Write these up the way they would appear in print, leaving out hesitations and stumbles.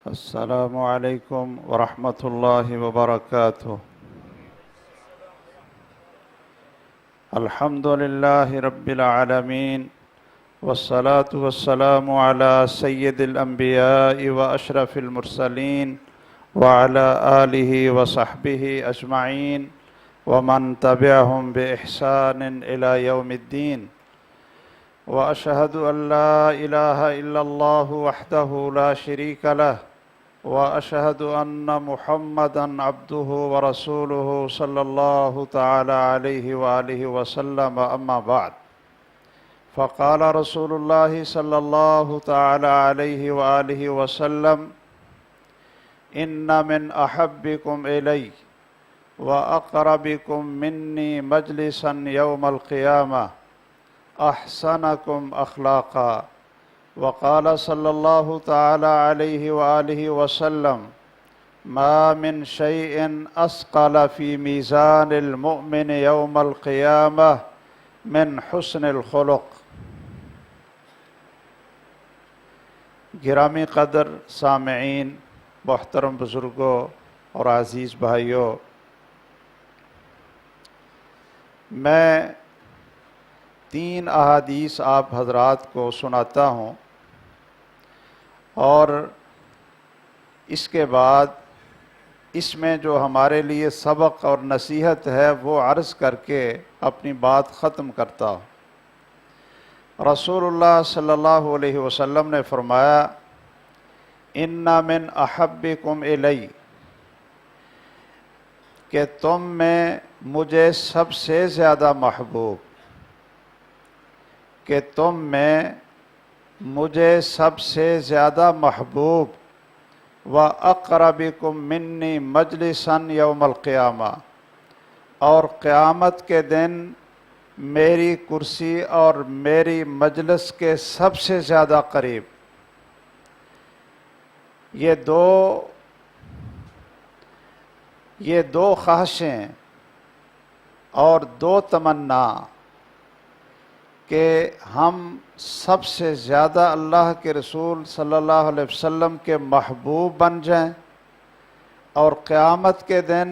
السلام علیکم ورحمۃ اللہ وبرکاتہ۔ الحمد للہ رب العالمین والصلاة والسلام علی سید الانبیاء واشرف المرسلین وعلی آلہ وصحبہ اجمعین ومن تبعہم بإحسان الی یوم الدین۔ واشہد ان لا الہ الا اللہ وحدہ لا شریک لہ واشہد ان محمدا عبدہ ورسولہ صلی اللہ تعالی علیہ وآلہ وسلم، اما بعد، فقال رسول اللہ صلی اللہ تعالی علیہ وآلہ وسلم: ان من احبکم الی واقربکم منی مجلسا یوم القیامہ احسنکم اخلاقا۔ وقال صلی اللہ تعالی علیہ وآلہ وسلم: ما من شیء اثقل فی میزان المؤمن یوم القیامہ من حسن الخلق۔ گرامی قدر سامعین، محترم بزرگوں اور عزیز بھائیوں، میں 3 احادیث آپ حضرات کو سناتا ہوں اور اس کے بعد اس میں جو ہمارے لیے سبق اور نصیحت ہے وہ عرض کر کے اپنی بات ختم کرتا ہوں۔ رسول اللہ صلی اللہ علیہ وسلم نے فرمایا: ان من احبکم الی، کہ تم میں مجھے سب سے زیادہ محبوب، کہ تم میں مجھے سب سے زیادہ محبوب، وَأَقْرَبِكُم مِّنِّي مَجْلِسًا يَوْمَ الْقِيَامَةِ، اور قیامت کے دن میری کرسی اور میری مجلس کے سب سے زیادہ قریب۔ یہ دو خواہشیں اور 2 تمنا کہ ہم سب سے زیادہ اللہ کے رسول صلی اللہ علیہ وسلم کے محبوب بن جائیں اور قیامت کے دن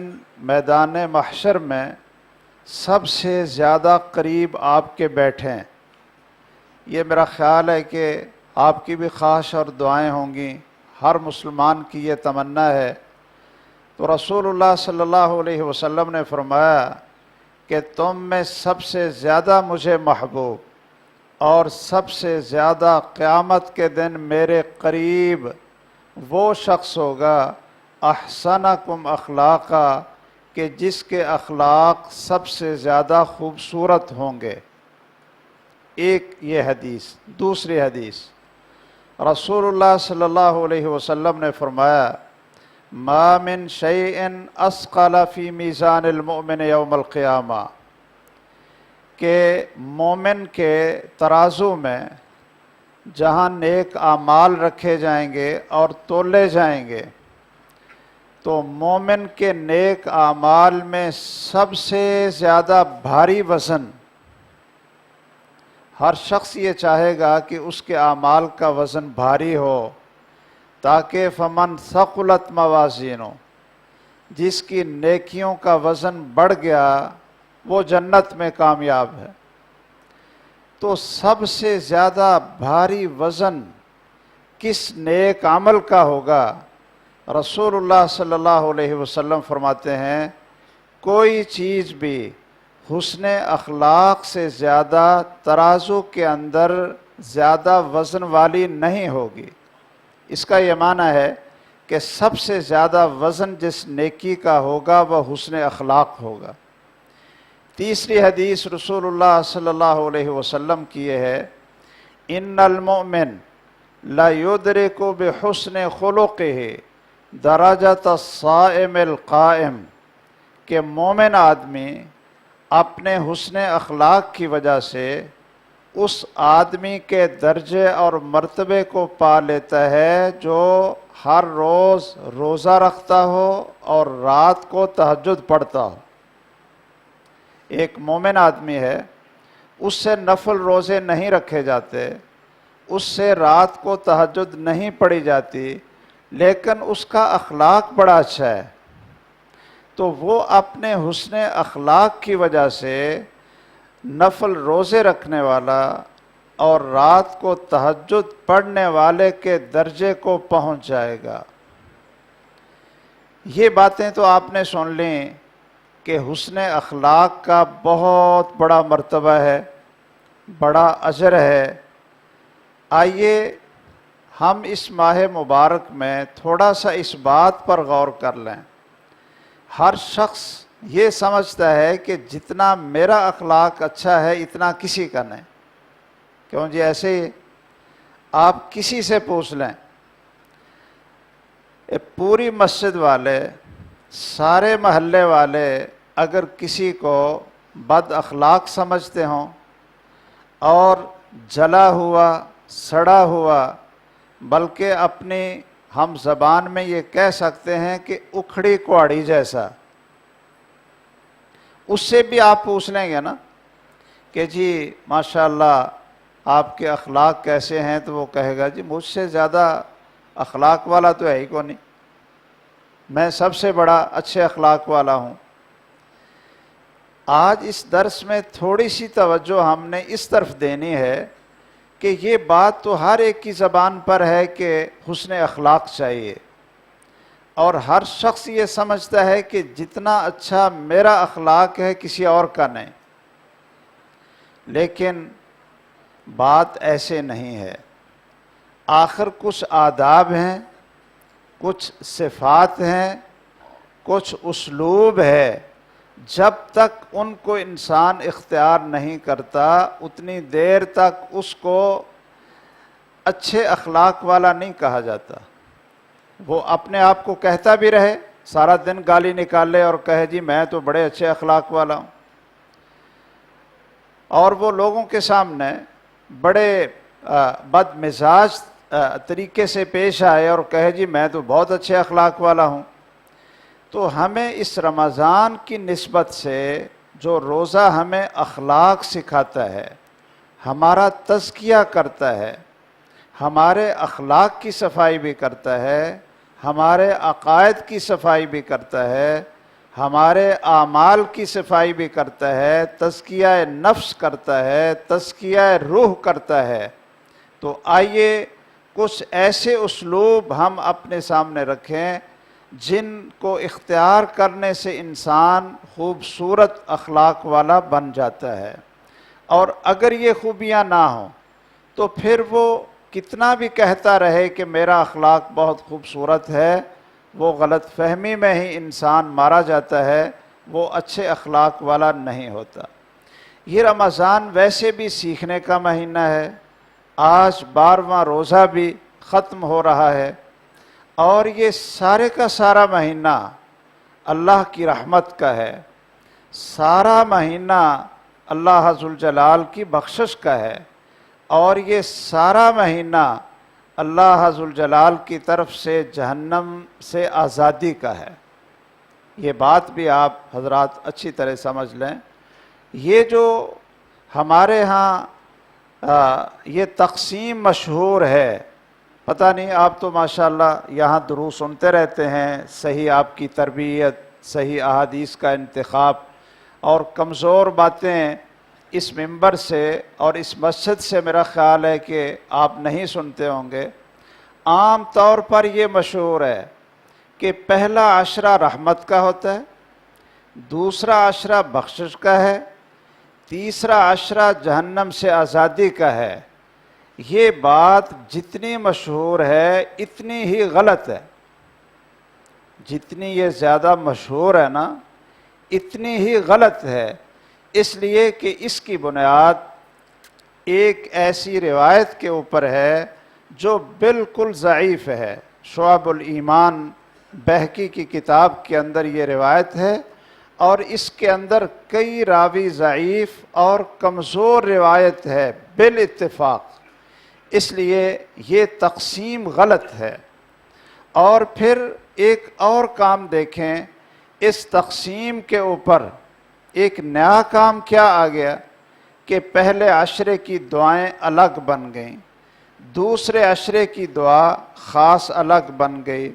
میدان محشر میں سب سے زیادہ قریب آپ کے بیٹھیں۔ یہ میرا خیال ہے کہ آپ کی بھی خواہش اور دعائیں ہوں گی، ہر مسلمان کی یہ تمنا ہے۔ تو رسول اللہ صلی اللہ علیہ وسلم نے فرمایا کہ تم میں سب سے زیادہ مجھے محبوب اور سب سے زیادہ قیامت کے دن میرے قریب وہ شخص ہوگا احسنکم اخلاقا، کہ جس کے اخلاق سب سے زیادہ خوبصورت ہوں گے۔ ایک یہ حدیث۔ دوسری حدیث، رسول اللہ صلی اللہ علیہ وسلم نے فرمایا: ما من شیء اثقل فی میزان المؤمن یوم القیامہ، کہ مومن کے ترازو میں جہاں نیک اعمال رکھے جائیں گے اور تولے جائیں گے، تو مومن کے نیک اعمال میں سب سے زیادہ بھاری وزن، ہر شخص یہ چاہے گا کہ اس کے اعمال کا وزن بھاری ہو، تاکہ فمن ثقلت موازینہ، جس کی نیکیوں کا وزن بڑھ گیا وہ جنت میں کامیاب ہے۔ تو سب سے زیادہ بھاری وزن کس نیک عمل کا ہوگا؟ رسول اللہ صلی اللہ علیہ وسلم فرماتے ہیں: کوئی چیز بھی حسن اخلاق سے زیادہ ترازو کے اندر زیادہ وزن والی نہیں ہوگی۔ اس کا یہ معنی ہے کہ سب سے زیادہ وزن جس نیکی کا ہوگا وہ حسن اخلاق ہوگا۔ تیسری حدیث رسول اللہ صلی اللہ علیہ وسلم کی یہ ہے: ان المؤمن لا یدرک بحسن خلقہ درجۃ الصائم القائم، کہ مومن آدمی اپنے حسن اخلاق کی وجہ سے اس آدمی کے درجے اور مرتبے کو پا لیتا ہے جو ہر روز روزہ رکھتا ہو اور رات کو تہجد پڑھتا ہو۔ ایک مومن آدمی ہے، اس سے نفل روزے نہیں رکھے جاتے، اس سے رات کو تہجد نہیں پڑھی جاتی، لیکن اس کا اخلاق بڑا اچھا ہے، تو وہ اپنے حسن اخلاق کی وجہ سے نفل روزے رکھنے والا اور رات کو تہجد پڑھنے والے کے درجے کو پہنچ جائے گا۔ یہ باتیں تو آپ نے سن لیں کہ حسن اخلاق کا بہت بڑا مرتبہ ہے، بڑا اجر ہے۔ آئیے ہم اس ماہ مبارک میں تھوڑا سا اس بات پر غور کر لیں۔ ہر شخص یہ سمجھتا ہے کہ جتنا میرا اخلاق اچھا ہے اتنا کسی کا نہیں۔ کیوں جی؟ ایسے ہی آپ کسی سے پوچھ لیں، پوری مسجد والے، سارے محلے والے اگر کسی کو بد اخلاق سمجھتے ہوں اور جلا ہوا، سڑا ہوا، بلکہ اپنی ہم زبان میں یہ کہہ سکتے ہیں کہ اکھڑی کواڑی جیسا، اس سے بھی آپ پوچھ لیں گے نا کہ جی ماشاءاللہ آپ کے اخلاق کیسے ہیں، تو وہ کہے گا جی مجھ سے زیادہ اخلاق والا تو ہے ہی کو نہیں، میں سب سے بڑا اچھے اخلاق والا ہوں۔ آج اس درس میں تھوڑی سی توجہ ہم نے اس طرف دینی ہے کہ یہ بات تو ہر ایک کی زبان پر ہے کہ حسن اخلاق چاہیے، اور ہر شخص یہ سمجھتا ہے کہ جتنا اچھا میرا اخلاق ہے کسی اور کا نہیں، لیکن بات ایسے نہیں ہے۔ آخر کچھ آداب ہیں، کچھ صفات ہیں، کچھ اسلوب ہے، جب تک ان کو انسان اختیار نہیں کرتا اتنی دیر تک اس کو اچھے اخلاق والا نہیں کہا جاتا۔ وہ اپنے آپ کو کہتا بھی رہے، سارا دن گالی نکالے اور کہے جی میں تو بڑے اچھے اخلاق والا ہوں، اور وہ لوگوں کے سامنے بڑے بد مزاج طریقے سے پیش آئے اور کہے جی میں تو بہت اچھے اخلاق والا ہوں۔ تو ہمیں اس رمضان کی نسبت سے جو روزہ ہمیں اخلاق سکھاتا ہے، ہمارا تزکیہ کرتا ہے، ہمارے اخلاق کی صفائی بھی کرتا ہے، ہمارے عقائد کی صفائی بھی کرتا ہے، ہمارے اعمال کی صفائی بھی کرتا ہے، تزکیہ نفس کرتا ہے، تزکیہ روح کرتا ہے۔ تو آئیے کچھ ایسے اسلوب ہم اپنے سامنے رکھیں جن کو اختیار کرنے سے انسان خوبصورت اخلاق والا بن جاتا ہے، اور اگر یہ خوبیاں نہ ہوں تو پھر وہ کتنا بھی کہتا رہے کہ میرا اخلاق بہت خوبصورت ہے، وہ غلط فہمی میں ہی انسان مارا جاتا ہے، وہ اچھے اخلاق والا نہیں ہوتا۔ یہ رمضان ویسے بھی سیکھنے کا مہینہ ہے، آج 12واں روزہ بھی ختم ہو رہا ہے، اور یہ سارے کا سارا مہینہ اللہ کی رحمت کا ہے، سارا مہینہ اللہ ذوالجلال کی بخشش کا ہے، اور یہ سارا مہینہ اللہ ذوالجلال کی طرف سے جہنم سے آزادی کا ہے۔ یہ بات بھی آپ حضرات اچھی طرح سمجھ لیں۔ یہ جو ہمارے ہاں یہ تقسیم مشہور ہے، پتہ نہیں آپ تو ماشاءاللہ یہاں دروس سنتے رہتے ہیں، صحیح آپ کی تربیت، صحیح احادیث کا انتخاب، اور کمزور باتیں اس منبر سے اور اس مسجد سے میرا خیال ہے کہ آپ نہیں سنتے ہوں گے۔ عام طور پر یہ مشہور ہے کہ پہلا عشرہ رحمت کا ہوتا ہے، دوسرا عشرہ بخشش کا ہے، تیسرا عشرہ جہنم سے آزادی کا ہے۔ یہ بات جتنی مشہور ہے اتنی ہی غلط ہے، جتنی یہ زیادہ مشہور ہے نا اتنی ہی غلط ہے، اس لیے کہ اس کی بنیاد ایک ایسی روایت کے اوپر ہے جو بالکل ضعیف ہے۔ شعب الایمان بہقی کی کتاب کے اندر یہ روایت ہے، اور اس کے اندر کئی راوی ضعیف اور کمزور روایت ہے بالاتفاق، اس لیے یہ تقسیم غلط ہے۔ اور پھر ایک اور کام دیکھیں، اس تقسیم کے اوپر ایک نیا کام کیا آ گیا کہ پہلے عشرے کی دعائیں الگ بن گئیں، دوسرے عشرے کی دعا خاص الگ بن گئی،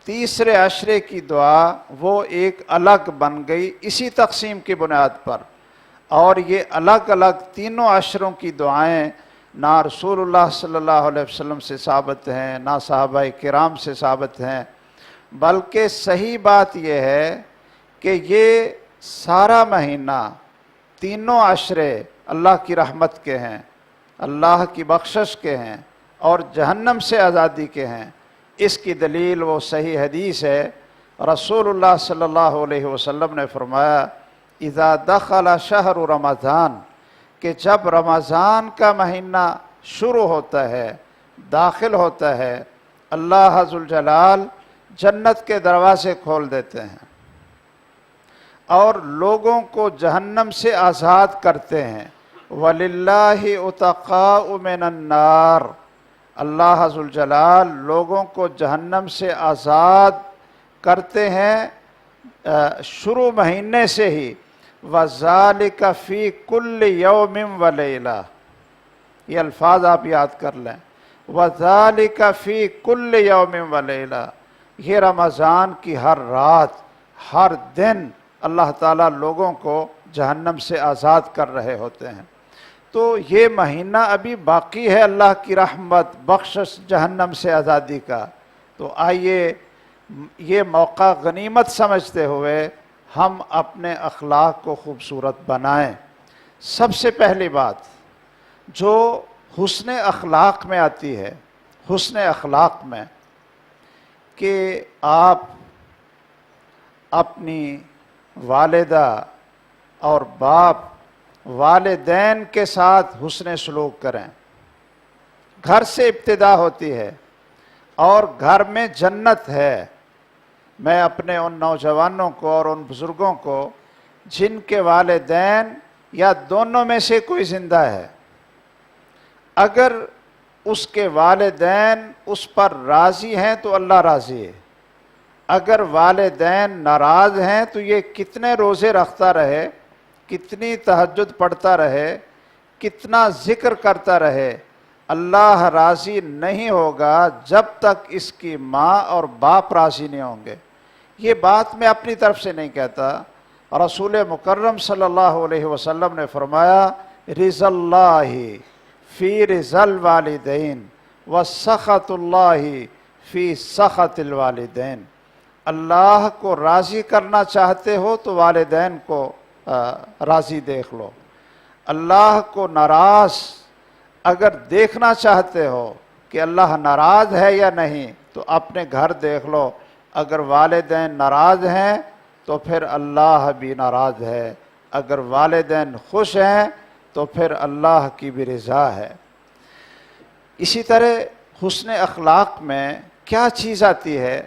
تیسرے عشرے کی دعا وہ ایک الگ بن گئی اسی تقسیم کی بنیاد پر۔ اور یہ الگ الگ تینوں عشروں کی دعائیں نہ رسول اللہ صلی اللہ علیہ وسلم سے ثابت ہیں، نہ صحابہ کرام سے ثابت ہیں، بلکہ صحیح بات یہ ہے کہ یہ سارا مہینہ تینوں عشرے اللہ کی رحمت کے ہیں، اللہ کی بخشش کے ہیں اور جہنم سے آزادی کے ہیں۔ اس کی دلیل وہ صحیح حدیث ہے، رسول اللہ صلی اللہ علیہ وسلم نے فرمایا اذا دخل شہر رمضان، کہ جب رمضان کا مہینہ شروع ہوتا ہے، داخل ہوتا ہے، اللہ ذوالجلال جنت کے دروازے کھول دیتے ہیں اور لوگوں کو جہنم سے آزاد کرتے ہیں۔ وَلِلَّهِ عُتَقَاءُ مِنَ النَّارِ، اللہ ذوالجلال لوگوں کو جہنم سے آزاد کرتے ہیں شروع مہینے سے ہی۔ وَذَلِكَ فِي كُلِّ يَوْمٍ وَلَيْلَةٍ، یہ الفاظ آپ یاد کر لیں، وَذَلِكَ فِي كُلِّ يَوْمٍ وَلَيْلَةٍ، یہ رمضان کی ہر رات ہر دن اللہ تعالیٰ لوگوں کو جہنم سے آزاد کر رہے ہوتے ہیں۔ تو یہ مہینہ ابھی باقی ہے اللہ کی رحمت، بخشش، جہنم سے آزادی کا۔ تو آئیے یہ موقع غنیمت سمجھتے ہوئے ہم اپنے اخلاق کو خوبصورت بنائیں۔ سب سے پہلی بات جو حسن اخلاق میں آتی ہے، حسن اخلاق میں، کہ آپ اپنی والدہ اور باپ، والدین کے ساتھ حسن سلوک کریں۔ گھر سے ابتدا ہوتی ہے اور گھر میں جنت ہے۔ میں اپنے ان نوجوانوں کو اور ان بزرگوں کو جن کے والدین یا دونوں میں سے کوئی زندہ ہے، اگر اس کے والدین اس پر راضی ہیں تو اللہ راضی ہے۔ اگر والدین ناراض ہیں تو یہ کتنے روزے رکھتا رہے، کتنی تہجد پڑھتا رہے، کتنا ذکر کرتا رہے، اللہ راضی نہیں ہوگا جب تک اس کی ماں اور باپ راضی نہیں ہوں گے۔ یہ بات میں اپنی طرف سے نہیں کہتا، رسول مکرم صلی اللہ علیہ وسلم نے فرمایا رضا اللہ فی رضا الوالدین وسخط اللہ فی سخط الوالدین۔ اللہ کو راضی کرنا چاہتے ہو تو والدین کو راضی دیکھ لو، اللہ کو ناراض اگر دیکھنا چاہتے ہو کہ اللہ ناراض ہے یا نہیں تو اپنے گھر دیکھ لو، اگر والدین ناراض ہیں تو پھر اللہ بھی ناراض ہے، اگر والدین خوش ہیں تو پھر اللہ کی بھی رضا ہے۔ اسی طرح حسن اخلاق میں کیا چیز آتی ہے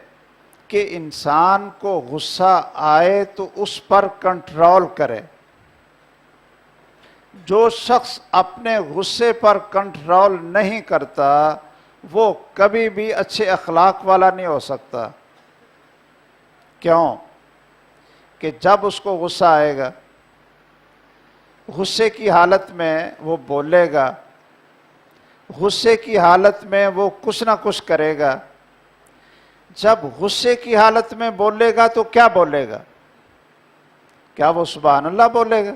کہ انسان کو غصہ آئے تو اس پر کنٹرول کرے۔ جو شخص اپنے غصے پر کنٹرول نہیں کرتا وہ کبھی بھی اچھے اخلاق والا نہیں ہو سکتا۔ کیوں؟ کہ جب اس کو غصہ آئے گا، غصے کی حالت میں وہ بولے گا، غصے کی حالت میں وہ کچھ نہ کچھ کرے گا۔ جب غصے کی حالت میں بولے گا تو کیا بولے گا؟ کیا وہ سبحان اللہ بولے گا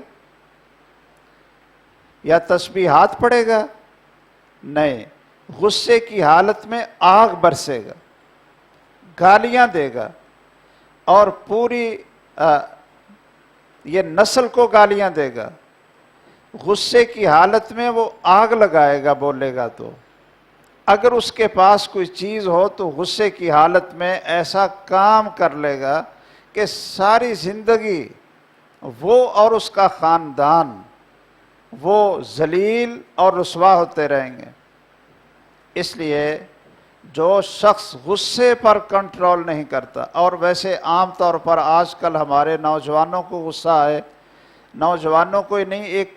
یا تسبیحات پڑھے گا؟ نہیں، غصے کی حالت میں آگ برسے گا، گالیاں دے گا اور پوری یہ نسل کو گالیاں دے گا۔ غصے کی حالت میں وہ آگ لگائے گا بولے گا تو۔ اگر اس کے پاس کوئی چیز ہو تو غصے کی حالت میں ایسا کام کر لے گا کہ ساری زندگی وہ اور اس کا خاندان وہ ذلیل اور رسوا ہوتے رہیں گے۔ اس لیے جو شخص غصے پر کنٹرول نہیں کرتا، اور ویسے عام طور پر آج کل ہمارے نوجوانوں کو غصہ آئے، نوجوانوں کو ہی نہیں، ایک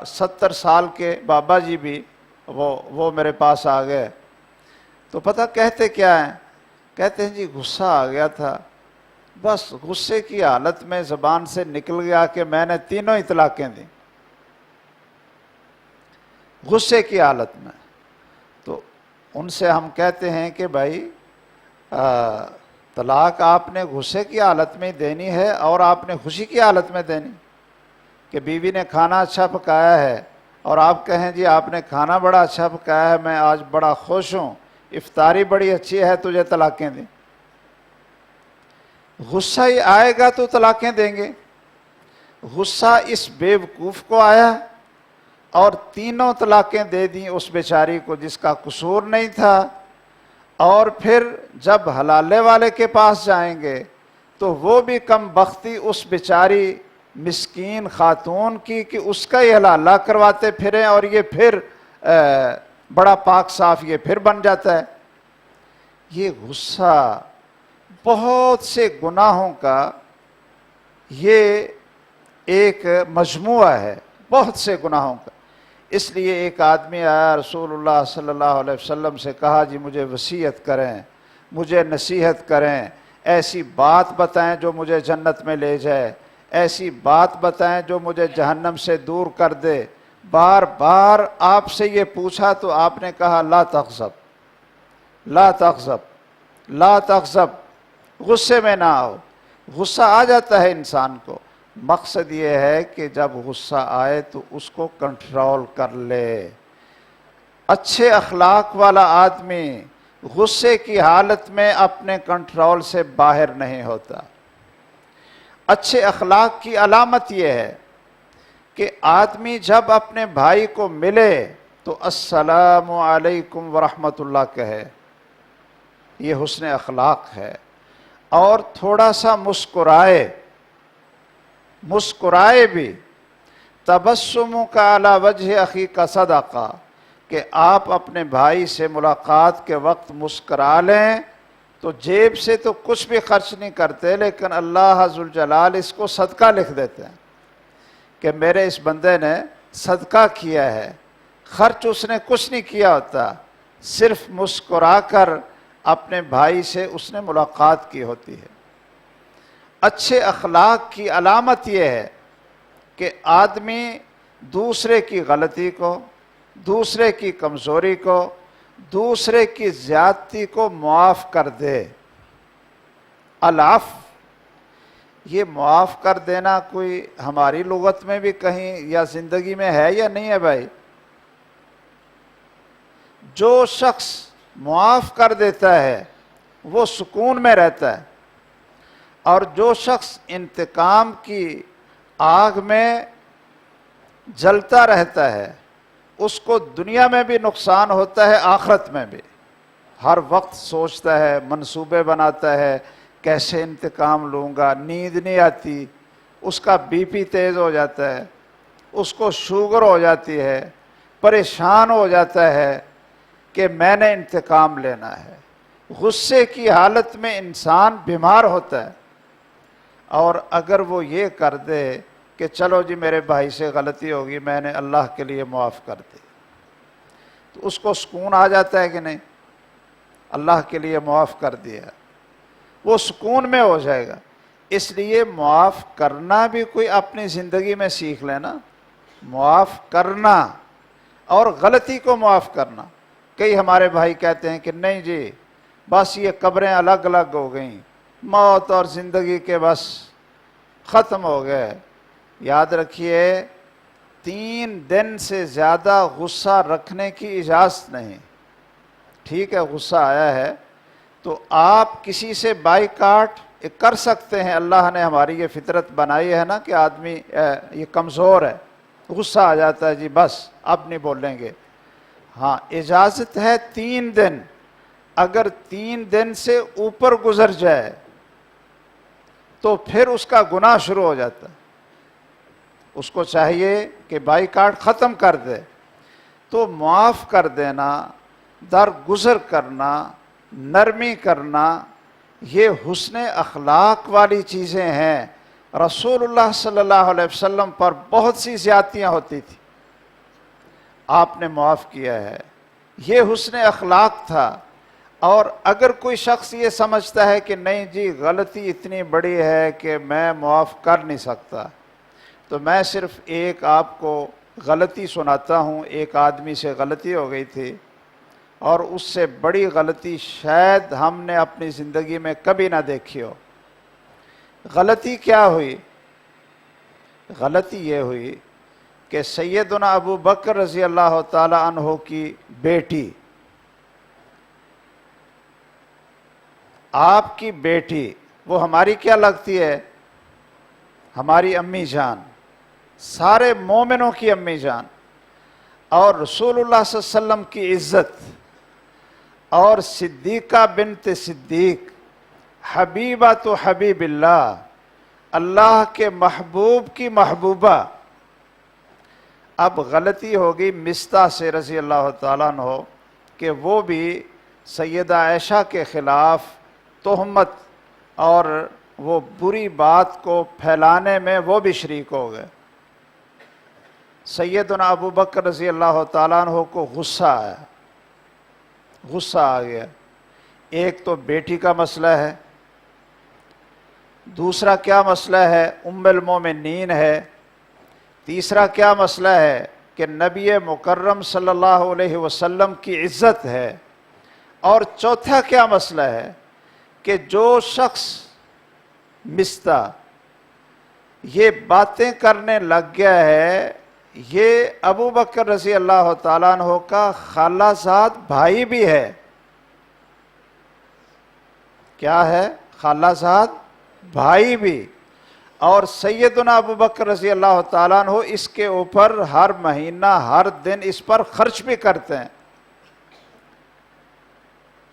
70 سال کے بابا جی بھی وہ میرے پاس آ گئے تو پتہ کہتے کیا ہیں؟ کہتے ہیں جی غصہ آ گیا تھا، بس غصے کی حالت میں زبان سے نکل گیا کہ میں نے تینوں ہی طلاقیں دیں۔ غصے کی حالت میں ان سے ہم کہتے ہیں کہ بھائی طلاق آپ نے غصے کی حالت میں دینی ہے اور آپ نے خوشی کی حالت میں دینی، کہ بیوی نے کھانا اچھا پکایا ہے اور آپ کہیں جی آپ نے کھانا بڑا اچھا پکایا ہے، میں آج بڑا خوش ہوں، افطاری بڑی اچھی ہے، تجھے طلاقیں دیں۔ غصہ ہی آئے گا تو طلاقیں دیں گے۔ غصہ اس بیوقوف کو آیا اور تینوں طلاقیں دے دیں اس بیچاری کو جس کا قصور نہیں تھا، اور پھر جب حلالے والے کے پاس جائیں گے تو وہ بھی کم بختی اس بیچاری مسکین خاتون کی کہ اس کا ہی حلالہ کرواتے پھریں، اور یہ پھر بڑا پاک صاف یہ پھر بن جاتا ہے۔ یہ غصہ بہت سے گناہوں کا یہ ایک مجموعہ ہے، بہت سے گناہوں کا۔ اس لیے ایک آدمی آیا، رسول اللہ صلی اللہ علیہ وسلم سے کہا جی مجھے وصیت کریں، مجھے نصیحت کریں، ایسی بات بتائیں جو مجھے جنت میں لے جائے، ایسی بات بتائیں جو مجھے جہنم سے دور کر دے۔ بار بار آپ سے یہ پوچھا تو آپ نے کہا لا تغضب، لا تغضب، لا تغضب، غصے میں نہ آؤ۔ غصہ آ جاتا ہے انسان کو، مقصد یہ ہے کہ جب غصہ آئے تو اس کو کنٹرول کر لے۔ اچھے اخلاق والا آدمی غصے کی حالت میں اپنے کنٹرول سے باہر نہیں ہوتا۔ اچھے اخلاق کی علامت یہ ہے کہ آدمی جب اپنے بھائی کو ملے تو السلام علیکم ورحمۃ اللہ کہے، یہ حسن اخلاق ہے۔ اور تھوڑا سا مسکرائے، مسکرائے بھی، تبسمک علی وجہ اخیک صدقہ، کہ آپ اپنے بھائی سے ملاقات کے وقت مسکرا لیں تو جیب سے تو کچھ بھی خرچ نہیں کرتے، لیکن اللہ ذوالجلال اس کو صدقہ لکھ دیتے ہیں کہ میرے اس بندے نے صدقہ کیا ہے۔ خرچ اس نے کچھ نہیں کیا ہوتا، صرف مسکرا کر اپنے بھائی سے اس نے ملاقات کی ہوتی ہے۔ اچھے اخلاق کی علامت یہ ہے کہ آدمی دوسرے کی غلطی کو، دوسرے کی کمزوری کو، دوسرے کی زیادتی کو معاف کر دے۔ العفو، یہ معاف کر دینا کوئی ہماری لغت میں بھی کہیں یا زندگی میں ہے یا نہیں ہے بھائی؟ جو شخص معاف کر دیتا ہے وہ سکون میں رہتا ہے، اور جو شخص انتقام کی آگ میں جلتا رہتا ہے اس کو دنیا میں بھی نقصان ہوتا ہے، آخرت میں بھی۔ ہر وقت سوچتا ہے، منصوبے بناتا ہے، کیسے انتقام لوں گا، نیند نہیں آتی، اس کا بی پی تیز ہو جاتا ہے، اس کو شوگر ہو جاتی ہے، پریشان ہو جاتا ہے کہ میں نے انتقام لینا ہے۔ غصے کی حالت میں انسان بیمار ہوتا ہے، اور اگر وہ یہ کر دے کہ چلو جی میرے بھائی سے غلطی ہوگی، میں نے اللہ کے لیے معاف کر دی، تو اس کو سکون آ جاتا ہے کہ نہیں؟ اللہ کے لیے معاف کر دیا، وہ سکون میں ہو جائے گا۔ اس لیے معاف کرنا بھی کوئی اپنی زندگی میں سیکھ لینا، معاف کرنا اور غلطی کو معاف کرنا۔ کئی ہمارے بھائی کہتے ہیں کہ نہیں جی بس یہ قبریں الگ الگ ہو گئیں، موت اور زندگی کے بس ختم ہو گئے۔ یاد رکھیے 3 دن سے زیادہ غصہ رکھنے کی اجازت نہیں۔ ٹھیک ہے غصہ آیا ہے تو آپ کسی سے بائیکاٹ کر سکتے ہیں، اللہ نے ہماری یہ فطرت بنائی ہے نا کہ آدمی یہ کمزور ہے، غصہ آ جاتا ہے جی بس اب نہیں بولیں گے۔ ہاں اجازت ہے 3 دن، اگر 3 دن سے اوپر گزر جائے تو پھر اس کا گناہ شروع ہو جاتا ہے، اس کو چاہیے کہ بائیکاٹ ختم کر دے۔ تو معاف کر دینا، درگزر کرنا، نرمی کرنا، یہ حسن اخلاق والی چیزیں ہیں۔ رسول اللہ صلی اللہ علیہ وسلم پر بہت سی زیادتیاں ہوتی تھیں، آپ نے معاف کیا ہے، یہ حسن اخلاق تھا۔ اور اگر کوئی شخص یہ سمجھتا ہے کہ نہیں جی غلطی اتنی بڑی ہے کہ میں معاف کر نہیں سکتا، تو میں صرف ایک آپ کو غلطی سناتا ہوں۔ ایک آدمی سے غلطی ہو گئی تھی، اور اس سے بڑی غلطی شاید ہم نے اپنی زندگی میں کبھی نہ دیکھی ہو۔ غلطی کیا ہوئی؟ غلطی یہ ہوئی کہ سیدنا ابو بکر رضی اللہ تعالی عنہ کی بیٹی، آپ کی بیٹی، وہ ہماری کیا لگتی ہے؟ ہماری امی جان، سارے مومنوں کی امی جان، اور رسول اللہ صلی اللہ علیہ وسلم کی عزت، اور صدیقہ بنت صدیق، حبیبہ تو حبیب اللہ، اللہ کے محبوب کی محبوبہ۔ اب غلطی ہوگی مستح سے رضی اللہ تعالیٰ عنہ کہ وہ بھی سیدہ عائشہ کے خلاف تہمت اور وہ بری بات کو پھیلانے میں وہ بھی شریک ہو گئے۔ سیدنا ابو بکر رضی اللہ تعالیٰ عنہ کو غصہ آیا، غصہ آ گیا۔ ایک تو بیٹی کا مسئلہ ہے، دوسرا کیا مسئلہ ہے؟ ام المومنین ہے، تیسرا کیا مسئلہ ہے کہ نبی مکرم صلی اللہ علیہ وسلم کی عزت ہے، اور چوتھا کیا مسئلہ ہے کہ جو شخص مستح یہ باتیں کرنے لگ گیا ہے، یہ ابو بکر رضی اللہ تعالیٰ عنہ کا خالہ زاد بھائی بھی ہے۔ کیا ہے؟ خالہ زاد بھائی بھی، اور سیدنا ابو بکر رضی اللہ تعالیٰ عنہ اس کے اوپر ہر مہینہ ہر دن اس پر خرچ بھی کرتے ہیں،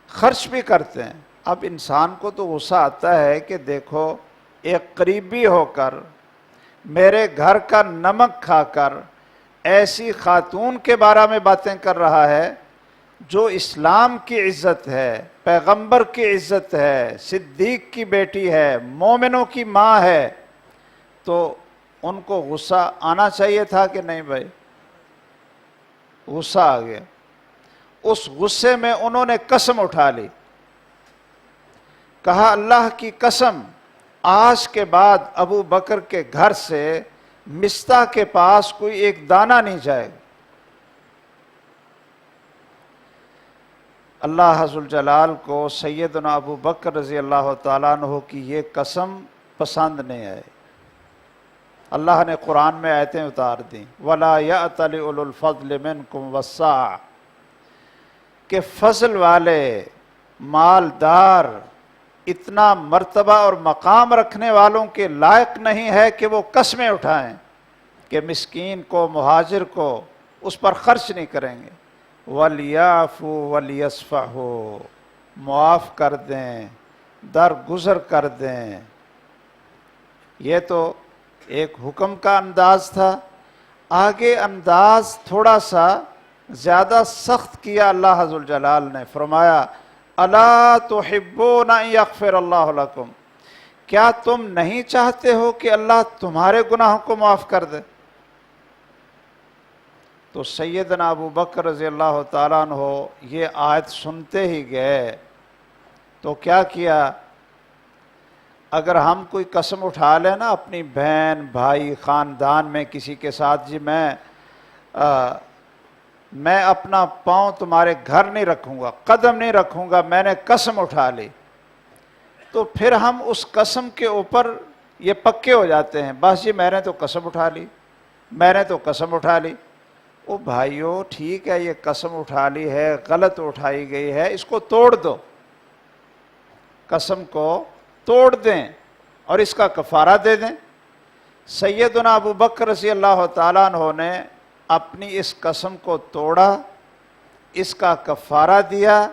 خرچ بھی کرتے ہیں۔ اب انسان کو تو غصہ آتا ہے کہ دیکھو ایک قریبی ہو کر، میرے گھر کا نمک کھا کر ایسی خاتون کے بارے میں باتیں کر رہا ہے جو اسلام کی عزت ہے، پیغمبر کی عزت ہے، صدیق کی بیٹی ہے، مومنوں کی ماں ہے، تو ان کو غصہ آنا چاہیے تھا کہ نہیں بھائی؟ غصہ آ گیا۔ اس غصے میں انہوں نے قسم اٹھا لی، کہا اللہ کی قسم آج کے بعد ابو بکر کے گھر سے مستح کے پاس کوئی ایک دانہ نہیں جائے گا۔ اللہ ذوالجلال کو سیدنا ابو بکر رضی اللہ تعالیٰ عنہ کی یہ قسم پسند نہیں آئی۔ اللہ نے قرآن میں آیتیں اتار دیں، وَلَا يَأْتَلِ أُولُو الْفَضْلِ مِنْكُمْ وَالسَّعَةِ، کہ فضل والے، مالدار، اتنا مرتبہ اور مقام رکھنے والوں کے لائق نہیں ہے کہ وہ قسمیں اٹھائیں کہ مسکین کو، مہاجر کو اس پر خرچ نہیں کریں گے۔ وَلْيَعْفُوا وَلْيَصْفَحُوا، معاف کر دیں، درگزر کر دیں۔ یہ تو ایک حکم کا انداز تھا۔ آگے انداز تھوڑا سا زیادہ سخت کیا اللہ ذوالجلال نے، فرمایا الا تحبون ان یغفر اللہ لکم، کیا تم نہیں چاہتے ہو کہ اللہ تمہارے گناہوں کو معاف کر دے؟ تو سیدنا ابو بکر رضی اللہ تعالیٰ عنہ یہ آیت سنتے ہی گئے تو کیا کیا؟ اگر ہم کوئی قسم اٹھا لیں نا اپنی بہن، بھائی، خاندان میں کسی کے ساتھ، جی میں اپنا پاؤں تمہارے گھر نہیں رکھوں گا، قدم نہیں رکھوں گا، میں نے قسم اٹھا لی، تو پھر ہم اس قسم کے اوپر یہ پکے ہو جاتے ہیں، بس جی میں نے تو قسم اٹھا لی، میں نے تو قسم اٹھا لی۔ او بھائیو ٹھیک ہے، یہ قسم اٹھا لی ہے، غلط اٹھائی گئی ہے، اس کو توڑ دو، قسم کو توڑ دیں اور اس کا کفارہ دے دیں۔ سیدنا ابو بکر رضی اللہ تعالیٰ عنہ نے اپنی اس قسم کو توڑا، اس کا کفارہ دیا،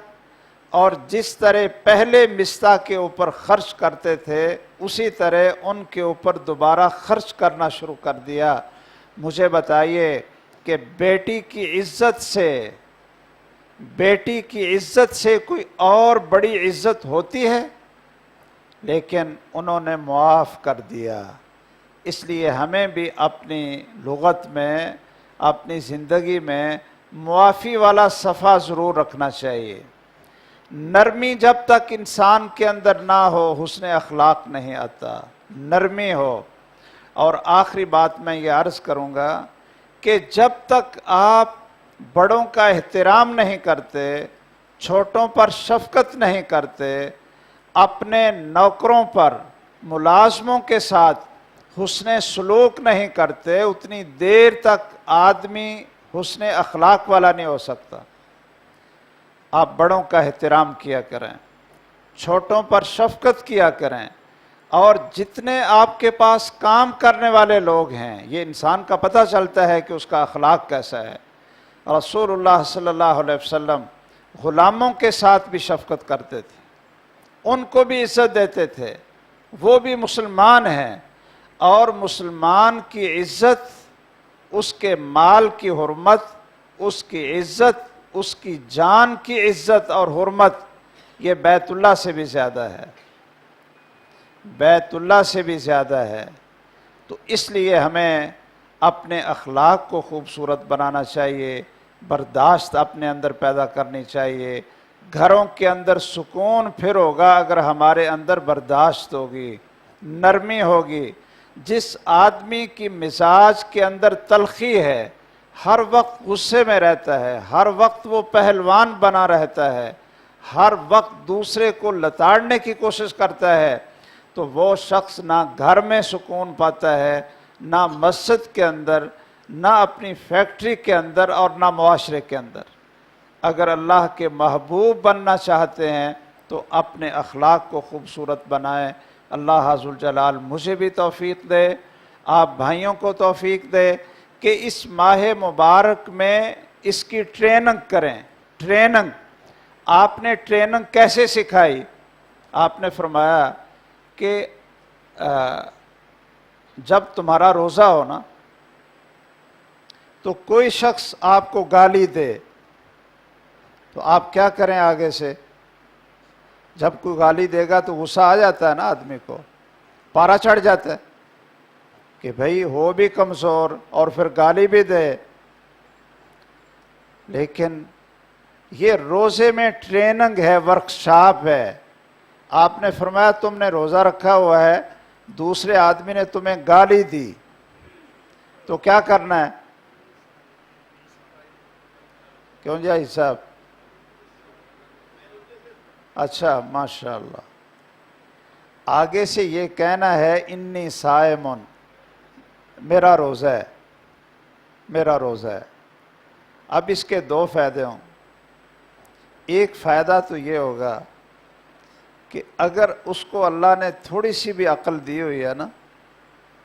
اور جس طرح پہلے مستح کے اوپر خرچ کرتے تھے اسی طرح ان کے اوپر دوبارہ خرچ کرنا شروع کر دیا۔ مجھے بتائیے کہ بیٹی کی عزت سے کوئی اور بڑی عزت ہوتی ہے؟ لیکن انہوں نے معاف کر دیا۔ اس لیے ہمیں بھی اپنی لغت میں، اپنی زندگی میں معافی والا صفحہ ضرور رکھنا چاہیے۔ نرمی جب تک انسان کے اندر نہ ہو حسن اخلاق نہیں آتا، نرمی ہو۔ اور آخری بات میں یہ عرض کروں گا کہ جب تک آپ بڑوں کا احترام نہیں کرتے چھوٹوں پر شفقت نہیں کرتے، اپنے نوکروں پر ملازموں کے ساتھ حسن سلوک نہیں کرتے، اتنی دیر تک آدمی حسن اخلاق والا نہیں ہو سکتا۔ آپ بڑوں کا احترام کیا کریں، چھوٹوں پر شفقت کیا کریں، اور جتنے آپ کے پاس کام کرنے والے لوگ ہیں، یہ انسان کا پتہ چلتا ہے کہ اس کا اخلاق کیسا ہے۔ رسول اللہ صلی اللہ علیہ وسلم غلاموں کے ساتھ بھی شفقت کرتے تھے، ان کو بھی عزت دیتے تھے، وہ بھی مسلمان ہیں، اور مسلمان کی عزت، اس کے مال کی حرمت، اس کی عزت، اس کی جان کی عزت اور حرمت، یہ بیت اللہ سے بھی زیادہ ہے، بیت اللہ سے بھی زیادہ ہے۔ تو اس لیے ہمیں اپنے اخلاق کو خوبصورت بنانا چاہیے، برداشت اپنے اندر پیدا کرنی چاہیے۔ گھروں کے اندر سکون پھر ہوگا اگر ہمارے اندر برداشت ہوگی، نرمی ہوگی۔ جس آدمی کی مزاج کے اندر تلخی ہے، ہر وقت غصے میں رہتا ہے، ہر وقت وہ پہلوان بنا رہتا ہے، ہر وقت دوسرے کو لتاڑنے کی کوشش کرتا ہے، تو وہ شخص نہ گھر میں سکون پاتا ہے، نہ مسجد کے اندر، نہ اپنی فیکٹری کے اندر، اور نہ معاشرے کے اندر۔ اگر اللہ کے محبوب بننا چاہتے ہیں تو اپنے اخلاق کو خوبصورت بنائیں۔ اللہ عز الجلال مجھے بھی توفیق دے، آپ بھائیوں کو توفیق دے کہ اس ماہ مبارک میں اس کی ٹریننگ کریں۔ ٹریننگ، آپ نے ٹریننگ کیسے سکھائی؟ آپ نے فرمایا کہ جب تمہارا روزہ ہو نا، تو کوئی شخص آپ کو گالی دے تو آپ کیا کریں؟ آگے سے جب کوئی گالی دے گا تو غصہ آ جاتا ہے نا آدمی کو، پارا چڑھ جاتا ہے کہ بھئی ہو بھی کمزور اور پھر گالی بھی دے۔ لیکن یہ روزے میں ٹریننگ ہے، ورکشاپ ہے۔ آپ نے فرمایا تم نے روزہ رکھا ہوا ہے، دوسرے آدمی نے تمہیں گالی دی تو کیا کرنا ہے؟ کیوں جی صاحب؟ اچھا، ماشاءاللہ۔ آگے سے یہ کہنا ہے انی صائمن، میرا روزہ ہے، میرا روزہ ہے۔ اب اس کے دو فائدے ہوں۔ ایک فائدہ تو یہ ہوگا کہ اگر اس کو اللہ نے تھوڑی سی بھی عقل دی ہوئی ہے نا،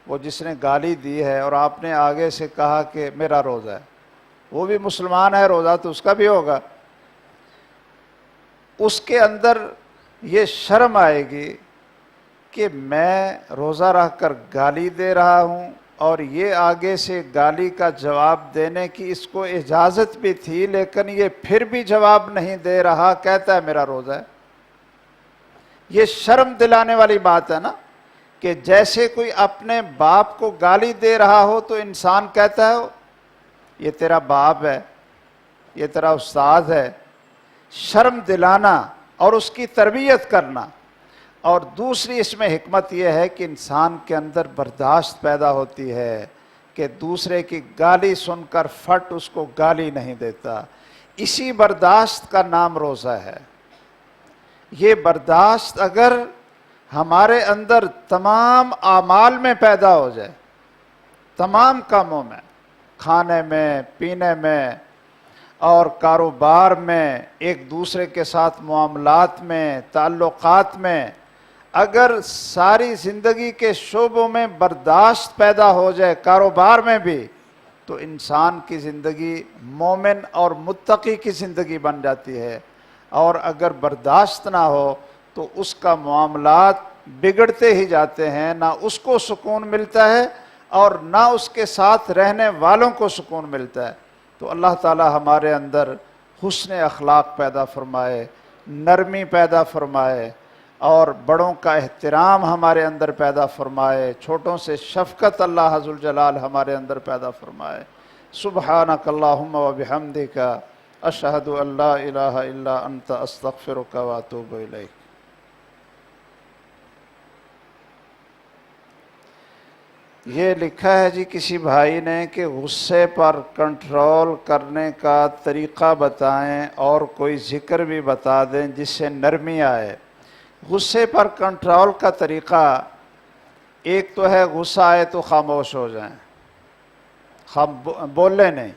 وہ جس نے گالی دی ہے، اور آپ نے آگے سے کہا کہ میرا روزہ ہے، وہ بھی مسلمان ہے، روزہ تو اس کا بھی ہوگا، اس کے اندر یہ شرم آئے گی کہ میں روزہ رکھ کر گالی دے رہا ہوں، اور یہ آگے سے گالی کا جواب دینے کی اس کو اجازت بھی تھی، لیکن یہ پھر بھی جواب نہیں دے رہا، کہتا ہے میرا روزہ ہے۔ یہ شرم دلانے والی بات ہے نا، کہ جیسے کوئی اپنے باپ کو گالی دے رہا ہو تو انسان کہتا ہے یہ تیرا باپ ہے، یہ تیرا استاد ہے۔ شرم دلانا اور اس کی تربیت کرنا۔ اور دوسری اس میں حکمت یہ ہے کہ انسان کے اندر برداشت پیدا ہوتی ہے کہ دوسرے کی گالی سن کر فٹ اس کو گالی نہیں دیتا۔ اسی برداشت کا نام روزہ ہے۔ یہ برداشت اگر ہمارے اندر تمام اعمال میں پیدا ہو جائے، تمام کاموں میں، کھانے میں، پینے میں، اور کاروبار میں، ایک دوسرے کے ساتھ معاملات میں، تعلقات میں، اگر ساری زندگی کے شعبوں میں برداشت پیدا ہو جائے، کاروبار میں بھی، تو انسان کی زندگی مومن اور متقی کی زندگی بن جاتی ہے۔ اور اگر برداشت نہ ہو تو اس کا معاملات بگڑتے ہی جاتے ہیں، نہ اس کو سکون ملتا ہے اور نہ اس کے ساتھ رہنے والوں کو سکون ملتا ہے۔ تو اللہ تعالی ہمارے اندر حسن اخلاق پیدا فرمائے، نرمی پیدا فرمائے، اور بڑوں کا احترام ہمارے اندر پیدا فرمائے، چھوٹوں سے شفقت اللہ عز الجلال ہمارے اندر پیدا فرمائے۔ سبحانک اللہم و بحمدک، اشہد ان لا الہ الا انت، استغفرک و اتوب الیک۔ یہ لکھا ہے جی کسی بھائی نے کہ غصے پر کنٹرول کرنے کا طریقہ بتائیں اور کوئی ذکر بھی بتا دیں جس سے نرمی آئے۔ غصے پر کنٹرول کا طریقہ ایک تو ہے غصہ آئے تو خاموش ہو جائیں، بولیں نہیں،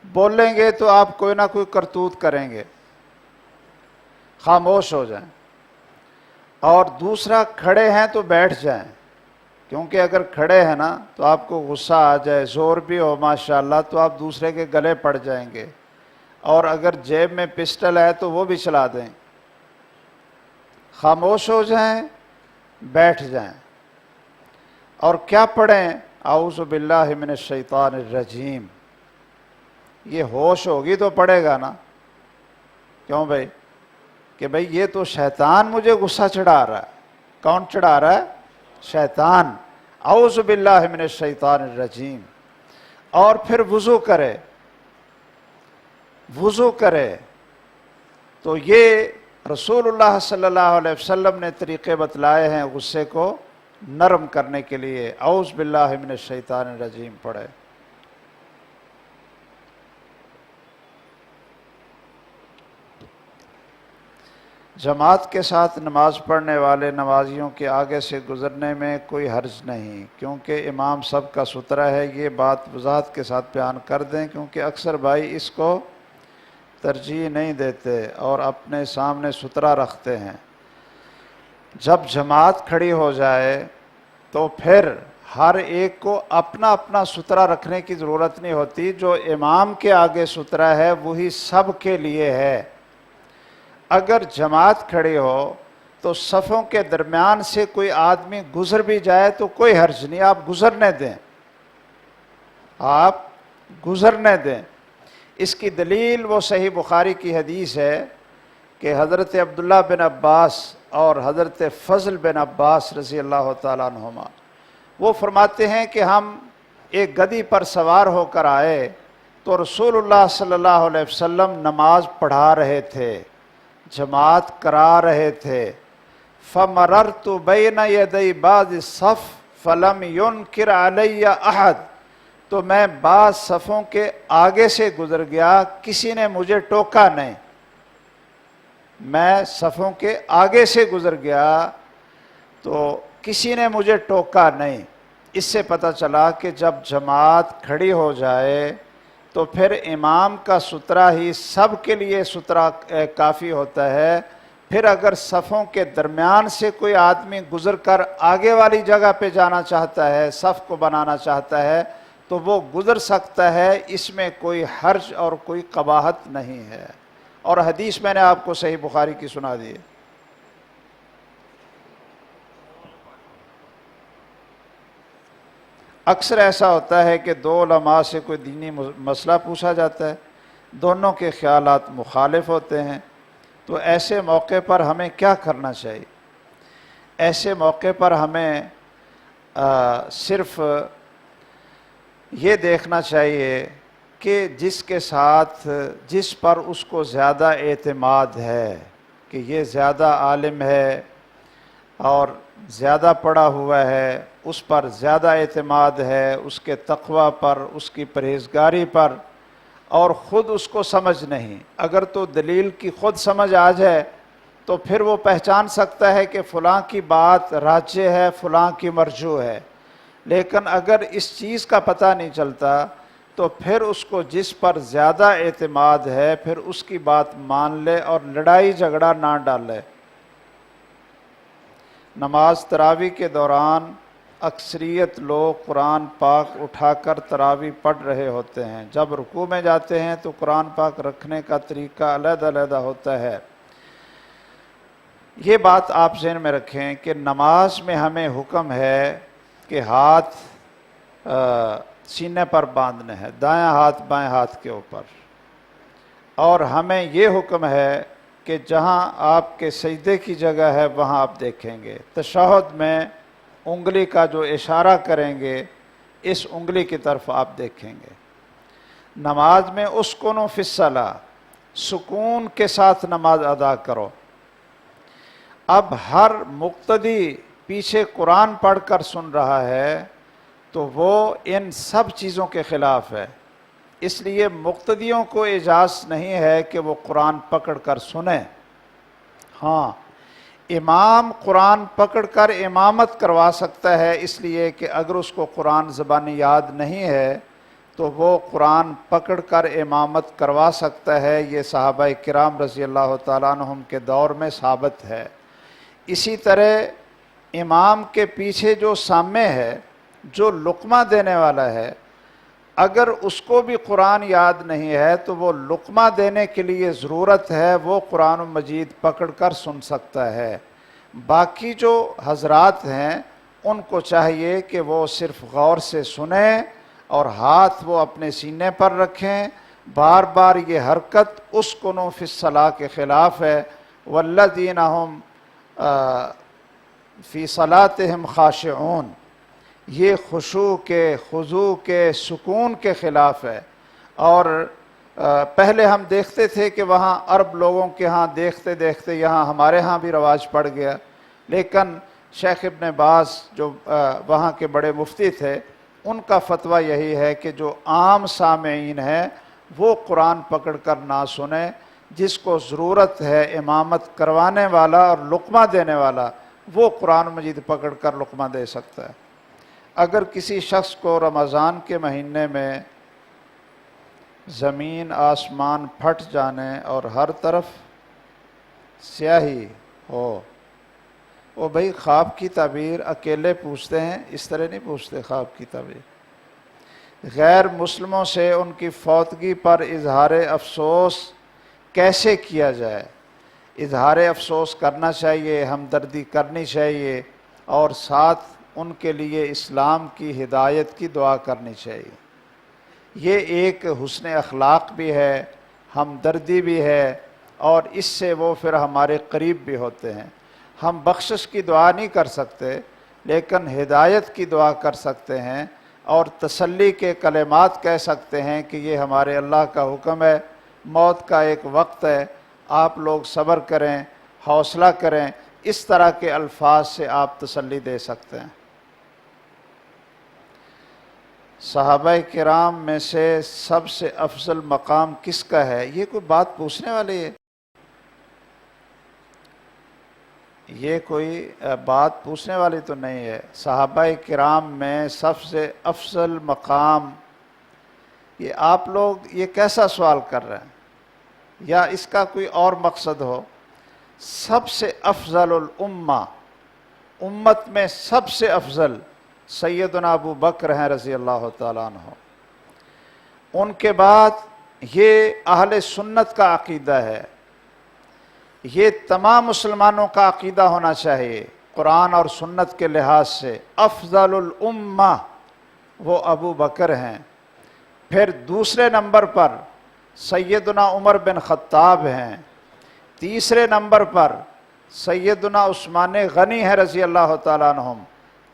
بولیں گے تو آپ کوئی نہ کوئی کرتوت کریں گے، خاموش ہو جائیں۔ اور دوسرا کھڑے ہیں تو بیٹھ جائیں، کیونکہ اگر کھڑے ہیں نا تو آپ کو غصہ آ جائے، زور بھی ہو ماشاءاللہ تو آپ دوسرے کے گلے پڑ جائیں گے، اور اگر جیب میں پسٹل ہے تو وہ بھی چلا دیں۔ خاموش ہو جائیں، بیٹھ جائیں، اور کیا پڑھیں؟ اعوذ باللہ من الشیطان الرجیم۔ یہ ہوش ہوگی تو پڑھے گا نا، کیوں بھائی؟ کہ بھئی یہ تو شیطان مجھے غصہ چڑھا رہا ہے۔ کون چڑھا رہا ہے؟ شیطان۔ اعوذ باللہ من الشیطان الرجیم۔ اور پھر وضو کرے، وضو کرے تو یہ رسول اللہ صلی اللہ علیہ وسلم نے طریقے بتلائے ہیں غصے کو نرم کرنے کے لیے۔ اعوذ باللہ من الشیطان الرجیم پڑھے۔ جماعت کے ساتھ نماز پڑھنے والے نمازیوں کے آگے سے گزرنے میں کوئی حرج نہیں، کیونکہ امام سب کا سترہ ہے۔ یہ بات وضاحت کے ساتھ بیان کر دیں، کیونکہ اکثر بھائی اس کو ترجیح نہیں دیتے اور اپنے سامنے سترہ رکھتے ہیں۔ جب جماعت کھڑی ہو جائے تو پھر ہر ایک کو اپنا اپنا سترہ رکھنے کی ضرورت نہیں ہوتی۔ جو امام کے آگے سترہ ہے وہی سب کے لیے ہے۔ اگر جماعت کھڑی ہو تو صفوں کے درمیان سے کوئی آدمی گزر بھی جائے تو کوئی حرج نہیں، آپ گزرنے دیں، آپ گزرنے دیں۔ اس کی دلیل وہ صحیح بخاری کی حدیث ہے کہ حضرت عبداللہ بن عباس اور حضرت فضل بن عباس رضی اللہ تعالیٰ عنہما وہ فرماتے ہیں کہ ہم ایک گدی پر سوار ہو کر آئے تو رسول اللہ صلی اللہ علیہ وسلم نماز پڑھا رہے تھے، جماعت کرا رہے تھے۔ فَمَرَرْتُ بَيْنَ يَدَيْ بَعْضِ الصَّفِّ فَلَمْ يُنْكِرْ عَلَيَّ أَحَدٌ، تو میں بعض صفوں کے آگے سے گزر گیا، کسی نے مجھے ٹوکا نہیں۔ میں صفوں کے آگے سے گزر گیا تو کسی نے مجھے ٹوکا نہیں۔ اس سے پتہ چلا کہ جب جماعت کھڑی ہو جائے تو پھر امام کا سترہ ہی سب کے لیے سترہ کافی ہوتا ہے۔ پھر اگر صفوں کے درمیان سے کوئی آدمی گزر کر آگے والی جگہ پہ جانا چاہتا ہے، صف کو بنانا چاہتا ہے تو وہ گزر سکتا ہے، اس میں کوئی حرج اور کوئی قباحت نہیں ہے۔ اور حدیث میں نے آپ کو صحیح بخاری کی سنا دی ہے۔ اکثر ایسا ہوتا ہے کہ دو علماء سے کوئی دینی مسئلہ پوچھا جاتا ہے، دونوں کے خیالات مخالف ہوتے ہیں، تو ایسے موقع پر ہمیں کیا کرنا چاہیے؟ ایسے موقع پر ہمیں صرف یہ دیکھنا چاہیے کہ جس کے ساتھ جس پر اس کو زیادہ اعتماد ہے کہ یہ زیادہ عالم ہے اور زیادہ پڑھا ہوا ہے، اس پر زیادہ اعتماد ہے، اس کے تقوی پر، اس کی پرہیزگاری پر، اور خود اس کو سمجھ نہیں۔ اگر تو دلیل کی خود سمجھ آ جائے تو پھر وہ پہچان سکتا ہے کہ فلاں کی بات راجح ہے، فلاں کی مرجوح ہے۔ لیکن اگر اس چیز کا پتہ نہیں چلتا تو پھر اس کو جس پر زیادہ اعتماد ہے پھر اس کی بات مان لے اور لڑائی جھگڑا نہ ڈالے۔ نماز تراویح کے دوران اکثریت لوگ قرآن پاک اٹھا کر تراویح پڑھ رہے ہوتے ہیں، جب رکوع میں جاتے ہیں تو قرآن پاک رکھنے کا طریقہ علیحدہ علیحدہ ہوتا ہے۔ یہ بات آپ ذہن میں رکھیں کہ نماز میں ہمیں حکم ہے کہ ہاتھ سینے پر باندھنے ہیں، دایاں ہاتھ بائیں ہاتھ کے اوپر، اور ہمیں یہ حکم ہے کہ جہاں آپ کے سجدے کی جگہ ہے وہاں آپ دیکھیں گے۔ تشہد میں انگلی کا جو اشارہ کریں گے اس انگلی کی طرف آپ دیکھیں گے۔ نماز میں اسکنوا فی الصلاۃ، سکون کے ساتھ نماز ادا کرو۔ اب ہر مقتدی پیچھے قرآن پڑھ کر سن رہا ہے تو وہ ان سب چیزوں کے خلاف ہے۔ اس لیے مقتدیوں کو اجازت نہیں ہے کہ وہ قرآن پکڑ کر سنیں۔ ہاں، امام قرآن پکڑ کر امامت کروا سکتا ہے، اس لیے کہ اگر اس کو قرآن زبانی یاد نہیں ہے تو وہ قرآن پکڑ کر امامت کروا سکتا ہے۔ یہ صحابہ کرام رضی اللہ تعالیٰ عنہم کے دور میں ثابت ہے۔ اسی طرح امام کے پیچھے جو سامع ہے، جو لقمہ دینے والا ہے، اگر اس کو بھی قرآن یاد نہیں ہے تو وہ لقمہ دینے کے لیے ضرورت ہے، وہ قرآن مجید پکڑ کر سن سکتا ہے۔ باقی جو حضرات ہیں ان کو چاہیے کہ وہ صرف غور سے سنیں اور ہاتھ وہ اپنے سینے پر رکھیں۔ بار بار یہ حرکت اسکنوا فی الصلاۃ کے خلاف ہے۔ والذین هم فی صلاتہم خاشعون، یہ خشوع کے، خضوع کے، سکون کے خلاف ہے۔ اور پہلے ہم دیکھتے تھے کہ وہاں عرب لوگوں کے ہاں دیکھتے دیکھتے یہاں ہمارے ہاں بھی رواج پڑ گیا، لیکن شیخ ابن باز جو وہاں کے بڑے مفتی تھے، ان کا فتویٰ یہی ہے کہ جو عام سامعین ہیں وہ قرآن پکڑ کر نہ سنیں، جس کو ضرورت ہے امامت کروانے والا اور لقمہ دینے والا، وہ قرآن مجید پکڑ کر لقمہ دے سکتا ہے۔ اگر کسی شخص کو رمضان کے مہینے میں زمین آسمان پھٹ جانے اور ہر طرف سیاہی ہو، وہ بھئی خواب کی تعبیر اکیلے پوچھتے ہیں، اس طرح نہیں پوچھتے خواب کی تعبیر۔ غیر مسلموں سے ان کی فوتگی پر اظہار افسوس کیسے کیا جائے؟ اظہار افسوس کرنا چاہیے، ہمدردی کرنی چاہیے، اور ساتھ ان کے لیے اسلام کی ہدایت کی دعا کرنی چاہیے۔ یہ ایک حسن اخلاق بھی ہے، ہمدردی بھی ہے، اور اس سے وہ پھر ہمارے قریب بھی ہوتے ہیں۔ ہم بخشش کی دعا نہیں کر سکتے، لیکن ہدایت کی دعا کر سکتے ہیں اور تسلی کے کلمات کہہ سکتے ہیں کہ یہ ہمارے اللہ کا حکم ہے، موت کا ایک وقت ہے، آپ لوگ صبر کریں، حوصلہ کریں۔ اس طرح کے الفاظ سے آپ تسلی دے سکتے ہیں۔ صحابہ کرام میں سے سب سے افضل مقام کس کا ہے؟ یہ کوئی بات پوچھنے والی ہے؟ یہ کوئی بات پوچھنے والی تو نہیں ہے۔ صحابہ کرام میں سب سے افضل مقام، یہ آپ لوگ یہ کیسا سوال کر رہے ہیں؟ یا اس کا کوئی اور مقصد ہو؟ سب سے افضل الامہ، امت میں سب سے افضل سیدنا ابو بکر ہیں رضی اللہ تعالیٰ عنہ۔ ان کے بعد یہ اہل سنت کا عقیدہ ہے، یہ تمام مسلمانوں کا عقیدہ ہونا چاہیے قرآن اور سنت کے لحاظ سے۔ افضل الامہ وہ ابو بکر ہیں۔ پھر دوسرے نمبر پر سیدنا عمر بن خطاب ہیں۔ تیسرے نمبر پر سیدنا عثمان غنی ہے رضی اللہ تعالیٰ عنہم۔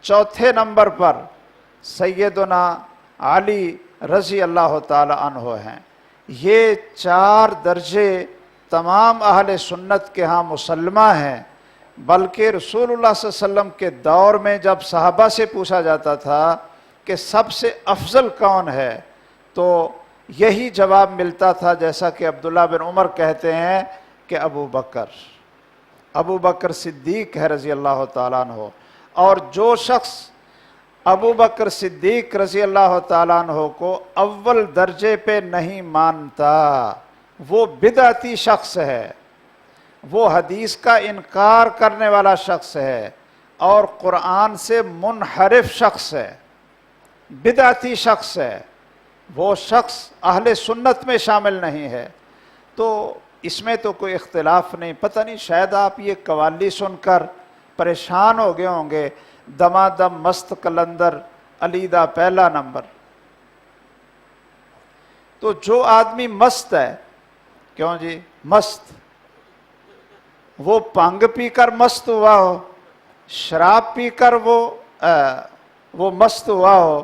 چوتھے نمبر پر سیدنا علی رضی اللہ تعالیٰ عنہ ہیں۔ یہ 4 درجے تمام اہل سنت کے ہاں مسلمہ ہیں، بلکہ رسول اللہ صلی اللہ علیہ وسلم کے دور میں جب صحابہ سے پوچھا جاتا تھا کہ سب سے افضل کون ہے تو یہی جواب ملتا تھا، جیسا کہ عبداللہ بن عمر کہتے ہیں کہ ابو بکر صدیق ہے رضی اللہ تعالیٰ عنہ۔ اور جو شخص ابو بکر صدیق رضی اللہ تعالیٰ عنہ کو اول درجے پہ نہیں مانتا وہ بدعتی شخص ہے، وہ حدیث کا انکار کرنے والا شخص ہے اور قرآن سے منحرف شخص ہے، بدعتی شخص ہے، وہ شخص اہل سنت میں شامل نہیں ہے۔ تو اس میں تو کوئی اختلاف نہیں۔ پتہ نہیں شاید آپ یہ قوالی سن کر پریشان ہو گئے ہوں گے، دمادم مست قلندر علیدہ پہلا نمبر۔ تو جو آدمی مست ہے، کیوں جی مست، وہ بھنگ پی کر مست ہوا ہو، شراب پی کر وہ مست ہوا ہو،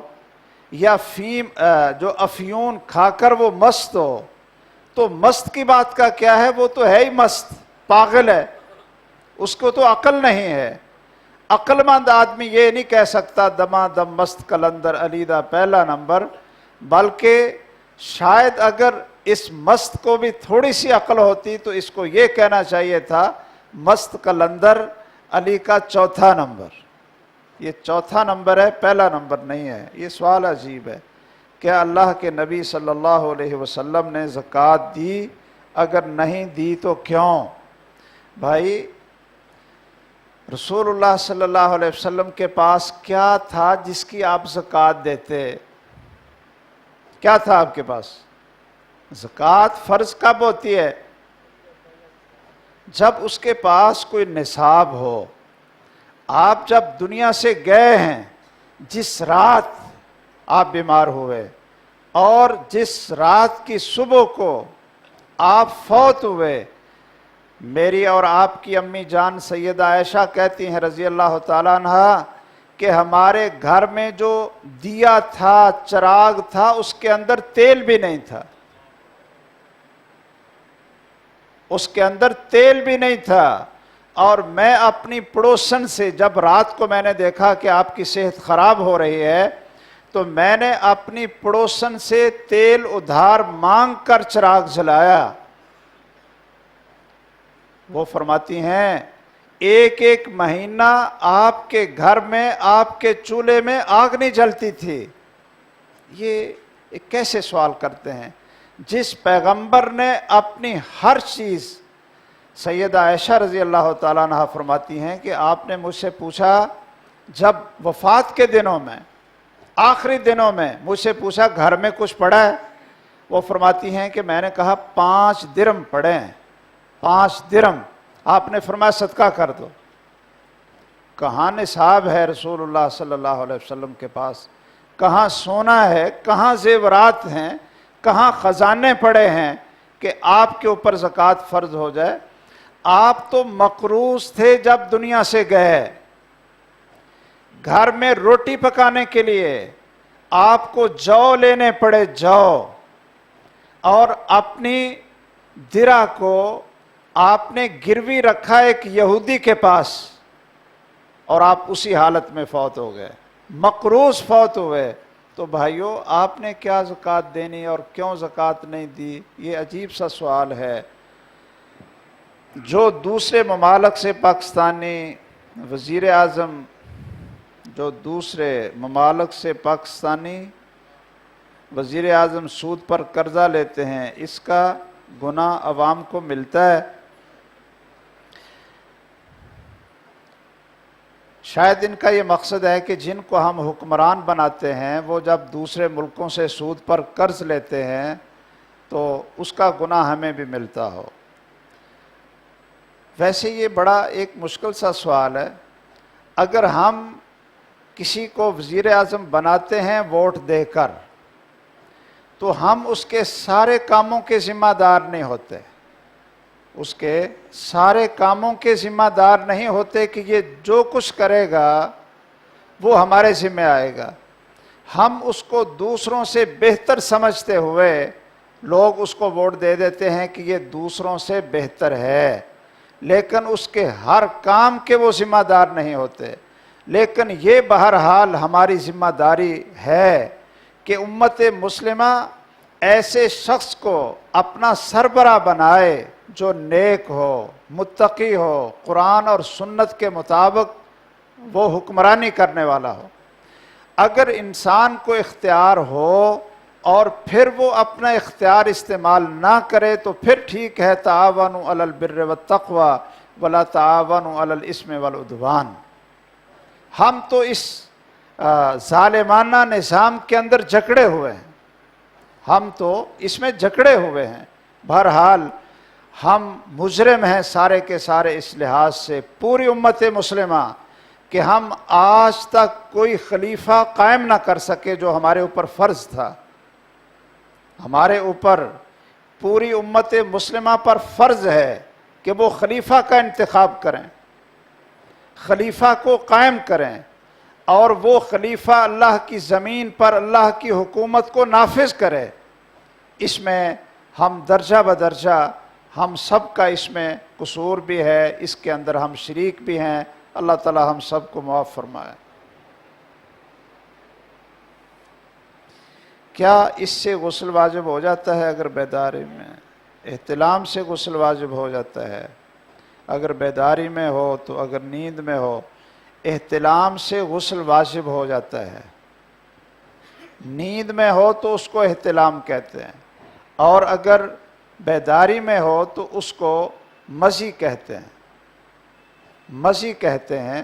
یا جو افیون کھا کر وہ مست ہو، تو مست کی بات کا کیا ہے؟ وہ تو ہے ہی مست، پاگل ہے، اس کو تو عقل نہیں ہے۔ عقل مند آدمی یہ نہیں کہہ سکتا دما دم مست کلندر علی دا پہلا نمبر، بلکہ شاید اگر اس مست کو بھی تھوڑی سی عقل ہوتی تو اس کو یہ کہنا چاہیے تھا مست کلندر علی کا چوتھا نمبر۔ یہ چوتھا نمبر ہے، پہلا نمبر نہیں ہے۔ یہ سوال عجیب ہے کہ اللہ کے نبی صلی اللہ علیہ وسلم نے زکوٰۃ دی؟ اگر نہیں دی تو کیوں؟ بھائی رسول اللہ صلی اللہ علیہ وسلم کے پاس کیا تھا جس کی آپ زکوٰۃ دیتے؟ کیا تھا آپ کے پاس؟ زکوٰۃ فرض کب ہوتی ہے؟ جب اس کے پاس کوئی نصاب ہو۔ آپ جب دنیا سے گئے ہیں، جس رات آپ بیمار ہوئے اور جس رات کی صبح کو آپ فوت ہوئے، میری اور آپ کی امی جان سیدہ عائشہ کہتی ہیں رضی اللہ تعالیٰ عنہا کہ ہمارے گھر میں جو دیا تھا، چراغ تھا، اس کے اندر تیل بھی نہیں تھا، اس کے اندر تیل بھی نہیں تھا۔ اور میں اپنی پڑوسن سے جب رات کو میں نے دیکھا کہ آپ کی صحت خراب ہو رہی ہے تو میں نے اپنی پڑوسن سے تیل ادھار مانگ کر چراغ جلایا۔ وہ فرماتی ہیں ایک ایک مہینہ آپ کے گھر میں، آپ کے چولہے میں آگ نہیں جلتی تھی۔ یہ کیسے سوال کرتے ہیں؟ جس پیغمبر نے اپنی ہر چیز، سیدہ عائشہ رضی اللہ تعالیٰ عنہ فرماتی ہیں کہ آپ نے مجھ سے پوچھا جب وفات کے دنوں میں، آخری دنوں میں مجھ سے پوچھا گھر میں کچھ پڑا ہے؟ وہ فرماتی ہیں کہ میں نے کہا 5 درم پڑے ہیں، 5 درم۔ آپ نے فرمایا صدقہ کر دو۔ کہاں نصاب ہے رسول اللہ صلی اللہ علیہ وسلم کے پاس؟ کہاں سونا ہے؟ کہاں زیورات ہیں؟ کہاں خزانے پڑے ہیں کہ آپ کے اوپر زکوٰۃ فرض ہو جائے؟ آپ تو مقروض تھے جب دنیا سے گئے۔ گھر میں روٹی پکانے کے لیے آپ کو جو لینے پڑے، جو، اور اپنی درع کو آپ نے گروی رکھا ایک یہودی کے پاس اور آپ اسی حالت میں فوت ہو گئے، مقروض فوت ہوئے۔ تو بھائیو آپ نے کیا زکوٰۃ دینی اور کیوں زکوٰۃ نہیں دی؟ یہ عجیب سا سوال ہے۔ جو دوسرے ممالک سے پاکستانی وزیر اعظم، جو دوسرے ممالک سے پاکستانی وزیر اعظم سود پر قرضہ لیتے ہیں، اس کا گناہ عوام کو ملتا ہے؟ شاید ان کا یہ مقصد ہے کہ جن کو ہم حکمران بناتے ہیں وہ جب دوسرے ملکوں سے سود پر قرض لیتے ہیں تو اس کا گناہ ہمیں بھی ملتا ہو۔ ویسے یہ بڑا ایک مشکل سا سوال ہے۔ اگر ہم کسی کو وزیر اعظم بناتے ہیں ووٹ دے کر تو ہم اس کے سارے کاموں کے ذمہ دار نہیں ہوتے، اس کے سارے کاموں کے ذمہ دار نہیں ہوتے کہ یہ جو کچھ کرے گا وہ ہمارے ذمہ آئے گا۔ ہم اس کو دوسروں سے بہتر سمجھتے ہوئے لوگ اس کو ووٹ دے دیتے ہیں کہ یہ دوسروں سے بہتر ہے، لیکن اس کے ہر کام کے وہ ذمہ دار نہیں ہوتے۔ لیکن یہ بہرحال ہماری ذمہ داری ہے کہ امت مسلمہ ایسے شخص کو اپنا سربراہ بنائے جو نیک ہو، متقی ہو، قرآن اور سنت کے مطابق وہ حکمرانی کرنے والا ہو۔ اگر انسان کو اختیار ہو اور پھر وہ اپنا اختیار استعمال نہ کرے تو پھر ٹھیک ہے، تعاونوا علی البر والتقوی ولا تعاونوا علی الاثم والعدوان۔ ہم تو اس ظالمانہ نظام کے اندر جکڑے ہوئے ہیں، ہم تو اس میں جکڑے ہوئے ہیں۔ بہرحال ہم مجرم ہیں سارے کے سارے اس لحاظ سے، پوری امت مسلمہ، کہ ہم آج تک کوئی خلیفہ قائم نہ کر سکے جو ہمارے اوپر فرض تھا۔ ہمارے اوپر پوری امت مسلمہ پر فرض ہے کہ وہ خلیفہ کا انتخاب کریں، خلیفہ کو قائم کریں، اور وہ خلیفہ اللہ کی زمین پر اللہ کی حکومت کو نافذ کرے۔ اس میں ہم درجہ بدرجہ ہم سب کا اس میں قصور بھی ہے، اس کے اندر ہم شریک بھی ہیں، اللہ تعالی ہم سب کو معاف فرمائے۔ کیا اس سے غسل واجب ہو جاتا ہے اگر بیداری میں؟ احتلام سے غسل واجب ہو جاتا ہے اگر بیداری میں ہو تو، اگر نیند میں ہو احتلام سے غسل واجب ہو جاتا ہے۔ نیند میں ہو تو اس کو احتلام کہتے ہیں، اور اگر بیداری میں ہو تو اس کو مزی کہتے ہیں۔ مزی کہتے ہیں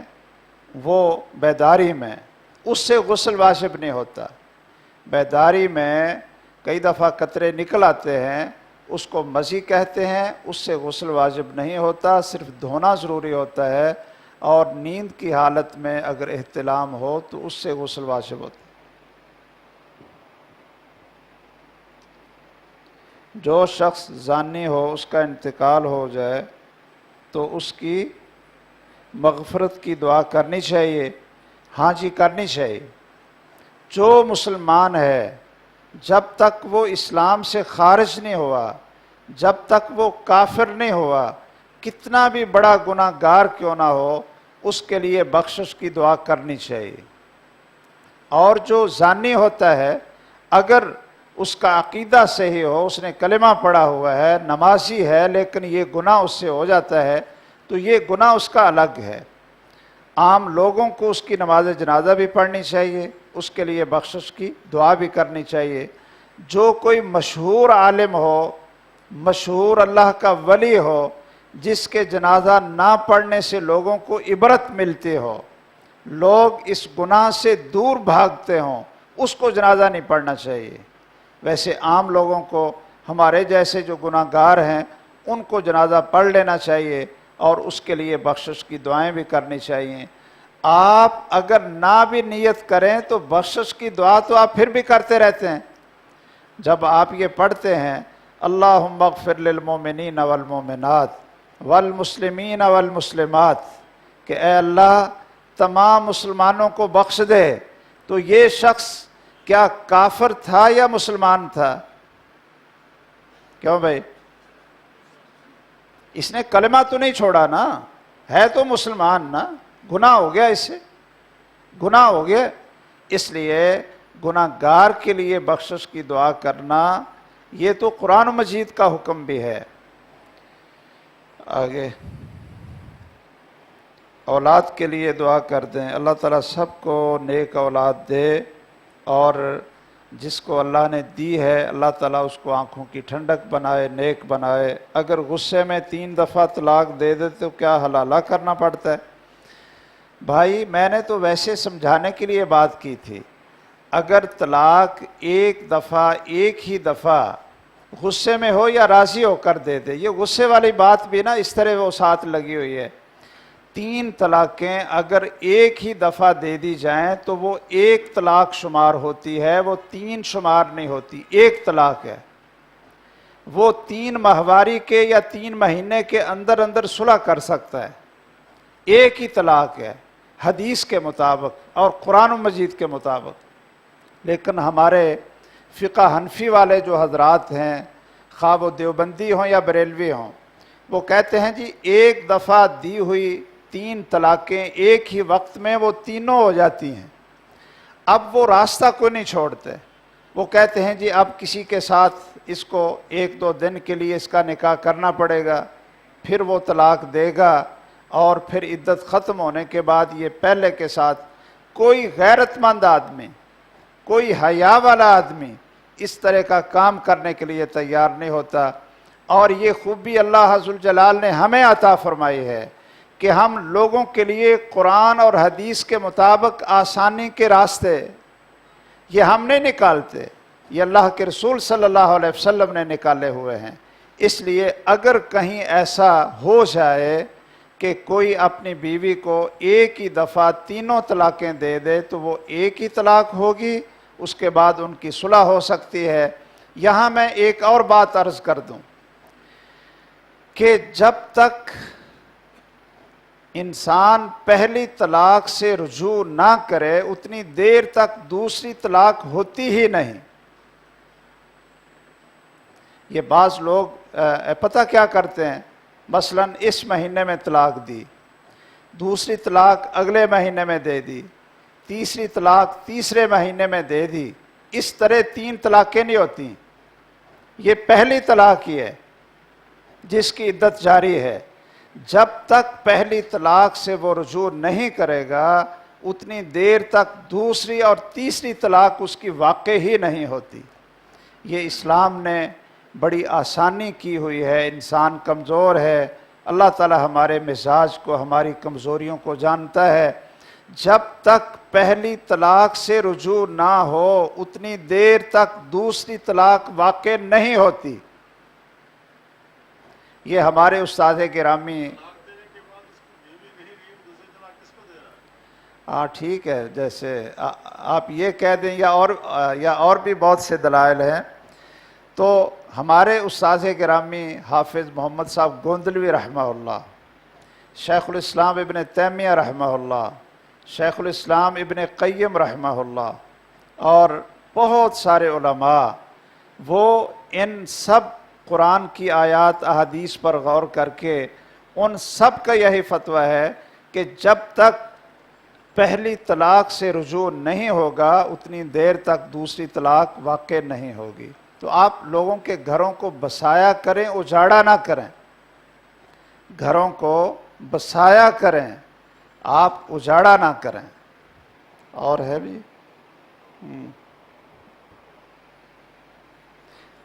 وہ بیداری میں، اس سے غسل واجب نہیں ہوتا۔ بیداری میں کئی دفعہ قطرے نکل آتے ہیں، اس کو مزی کہتے ہیں، اس سے غسل واجب نہیں ہوتا، صرف دھونا ضروری ہوتا ہے۔ اور نیند کی حالت میں اگر احتلام ہو تو اس سے غسل واجب ہوتا ہے۔ جو شخص زانی ہو اس کا انتقال ہو جائے تو اس کی مغفرت کی دعا کرنی چاہیے؟ ہاں جی، کرنی چاہیے۔ جو مسلمان ہے جب تک وہ اسلام سے خارج نہیں ہوا، جب تک وہ کافر نہیں ہوا، کتنا بھی بڑا گناہ گار کیوں نہ ہو، اس کے لیے بخشش کی دعا کرنی چاہیے۔ اور جو زانی ہوتا ہے اگر اس کا عقیدہ صحیح ہو، اس نے کلمہ پڑھا ہوا ہے، نمازی ہے، لیکن یہ گناہ اس سے ہو جاتا ہے تو یہ گناہ اس کا الگ ہے۔ عام لوگوں کو اس کی نماز جنازہ بھی پڑھنی چاہیے، اس کے لیے بخشش کی دعا بھی کرنی چاہیے۔ جو کوئی مشہور عالم ہو، مشہور اللہ کا ولی ہو، جس کے جنازہ نہ پڑھنے سے لوگوں کو عبرت ملتی ہو، لوگ اس گناہ سے دور بھاگتے ہوں، اس کو جنازہ نہیں پڑھنا چاہیے۔ ویسے عام لوگوں کو، ہمارے جیسے جو گناہ گار ہیں، ان کو جنازہ پڑھ لینا چاہیے اور اس کے لیے بخشش کی دعائیں بھی کرنی چاہیے۔ آپ اگر نہ بھی نیت کریں تو بخشش کی دعا تو آپ پھر بھی کرتے رہتے ہیں۔ جب آپ یہ پڑھتے ہیں اللہم اغفر للمؤمنین والمؤمنات والمسلمین والمسلمات، کہ اے اللہ تمام مسلمانوں کو بخش دے، تو یہ شخص کیا کافر تھا یا مسلمان تھا؟ کیوں بھائی؟ اس نے کلمہ تو نہیں چھوڑا نا، ہے تو مسلمان نا، گناہ ہو گیا، اس سے گناہ ہو گیا۔ اس لیے گناہ گار کے لیے بخشش کی دعا کرنا، یہ تو قرآن مجید کا حکم بھی ہے۔ آگے اولاد کے لیے دعا کر دیں، اللہ تعالیٰ سب کو نیک اولاد دے، اور جس کو اللہ نے دی ہے اللہ تعالیٰ اس کو آنکھوں کی ٹھنڈک بنائے، نیک بنائے۔ اگر غصے میں 3 دفعہ طلاق دے دے تو کیا حلالہ کرنا پڑتا ہے؟ بھائی میں نے تو ویسے سمجھانے کے لیے بات کی تھی۔ اگر طلاق ایک دفعہ، ایک ہی دفعہ غصے میں ہو یا راضی ہو کر دے دے، یہ غصے والی بات بھی نا اس طرح وہ ساتھ لگی ہوئی ہے۔ 3 طلاقیں اگر ایک ہی دفعہ دے دی جائیں تو وہ ایک طلاق شمار ہوتی ہے، وہ 3 شمار نہیں ہوتی، ایک طلاق ہے۔ وہ 3 ماہواری کے یا 3 مہینے کے اندر اندر صلح کر سکتا ہے، ایک ہی طلاق ہے حدیث کے مطابق اور قرآن مجید کے مطابق۔ لیکن ہمارے فقہ حنفی والے جو حضرات ہیں، خواہ وہ دیوبندی ہوں یا بریلوی ہوں، وہ کہتے ہیں جی ایک دفعہ دی ہوئی 3 طلاقیں ایک ہی وقت میں وہ تینوں ہو جاتی ہیں، اب وہ راستہ کو نہیں چھوڑتے۔ وہ کہتے ہیں جی اب کسی کے ساتھ اس کو 1-2 دن کے لیے اس کا نکاح کرنا پڑے گا، پھر وہ طلاق دے گا، اور پھر عدت ختم ہونے کے بعد یہ پہلے کے ساتھ، کوئی غیرت مند آدمی، کوئی حیا والا آدمی اس طرح کا کام کرنے کے لیے تیار نہیں ہوتا۔ اور یہ خوبی اللہ ذوالجلال نے ہمیں عطا فرمائی ہے کہ ہم لوگوں کے لیے قرآن اور حدیث کے مطابق آسانی کے راستے یہ ہم نہیں نکالتے، یہ اللہ کے رسول صلی اللہ علیہ وسلم نے نکالے ہوئے ہیں۔ اس لیے اگر کہیں ایسا ہو جائے کہ کوئی اپنی بیوی کو ایک ہی دفعہ 3 طلاقیں دے دے تو وہ ایک ہی طلاق ہوگی، اس کے بعد ان کی صلح ہو سکتی ہے۔ یہاں میں ایک اور بات عرض کر دوں کہ جب تک انسان پہلی طلاق سے رجوع نہ کرے اتنی دیر تک دوسری طلاق ہوتی ہی نہیں۔ یہ بعض لوگ پتہ کیا کرتے ہیں، مثلا اس مہینے میں طلاق دی، دوسری طلاق اگلے مہینے میں دے دی، تیسری طلاق تیسرے مہینے میں دے دی، اس طرح 3 طلاقیں نہیں ہوتی. یہ پہلی طلاق ہی ہے جس کی عدت جاری ہے. جب تک پہلی طلاق سے وہ رجوع نہیں کرے گا اتنی دیر تک دوسری اور تیسری طلاق اس کی واقع ہی نہیں ہوتی. یہ اسلام نے بڑی آسانی کی ہوئی ہے. انسان کمزور ہے، اللہ تعالی ہمارے مزاج کو، ہماری کمزوریوں کو جانتا ہے. جب تک پہلی طلاق سے رجوع نہ ہو اتنی دیر تک دوسری طلاق واقع نہیں ہوتی. یہ ہمارے استاد گرامی ٹھیک ہے، جیسے آپ یہ کہہ دیں یا اور بھی بہت سے دلائل ہیں. تو ہمارے استاد گرامی حافظ محمد صاحب گوندلوی رحمہ اللہ، شیخ الاسلام ابن تیمیہ رحمہ اللہ، شیخ الاسلام ابن قیم رحمہ اللہ اور بہت سارے علماء، وہ ان سب قرآن کی آیات احادیث پر غور کر کے ان سب کا یہی فتویٰ ہے کہ جب تک پہلی طلاق سے رجوع نہیں ہوگا اتنی دیر تک دوسری طلاق واقع نہیں ہوگی. تو آپ لوگوں کے گھروں کو بسایا کریں، اجاڑا نہ کریں. گھروں کو بسایا کریں، آپ اجاڑا نہ کریں. اور ہے بھی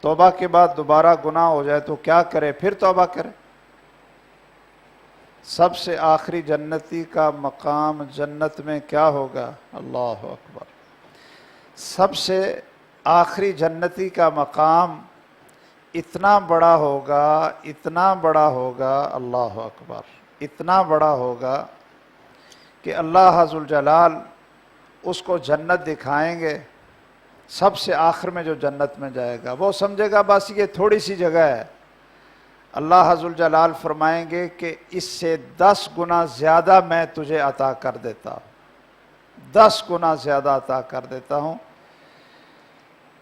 توبہ کے بعد دوبارہ گناہ ہو جائے تو کیا کرے؟ پھر توبہ کرے. سب سے آخری جنتی کا مقام جنت میں کیا ہوگا؟ اللہ اکبر. سب سے آخری جنتی کا مقام اتنا بڑا ہوگا، اتنا بڑا ہوگا، اللہ اکبر، اتنا بڑا ہوگا کہ اللہ عز الجلال اس کو جنت دکھائیں گے. سب سے آخر میں جو جنت میں جائے گا وہ سمجھے گا بس یہ تھوڑی سی جگہ ہے. اللہ عز الجلال فرمائیں گے کہ اس سے 10 گنا زیادہ میں تجھے عطا کر دیتا ہوں، 10 گنا زیادہ عطا کر دیتا ہوں.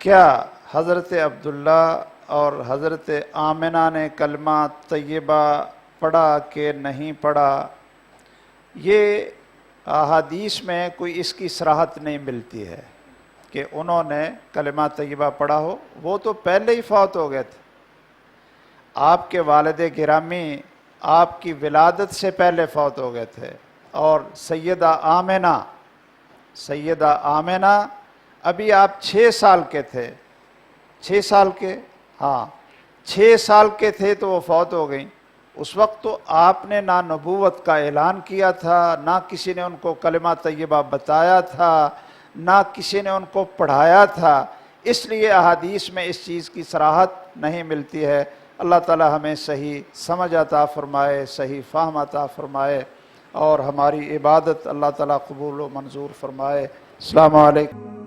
کیا حضرت عبداللہ اور حضرت آمنہ نے کلمہ طیبہ پڑھا کہ نہیں پڑھا؟ یہ احادیث میں کوئی اس کی صراحت نہیں ملتی ہے کہ انہوں نے کلمہ طیبہ پڑھا ہو. وہ تو پہلے ہی فوت ہو گئے تھے. آپ کے والد گرامی آپ کی ولادت سے پہلے فوت ہو گئے تھے. اور سیدہ آمنہ ابھی آپ 6 سال کے تھے. 6 سال کے، ہاں 6 سال کے تھے تو وہ فوت ہو گئیں. اس وقت تو آپ نے نہ نبوت کا اعلان کیا تھا، نہ کسی نے ان کو کلمہ طیبہ بتایا تھا، نہ کسی نے ان کو پڑھایا تھا. اس لیے احادیث میں اس چیز کی صراحت نہیں ملتی ہے. اللہ تعالی ہمیں صحیح سمجھ عطا فرمائے، صحیح فہم عطا فرمائے اور ہماری عبادت اللہ تعالی قبول و منظور فرمائے. السلام علیکم.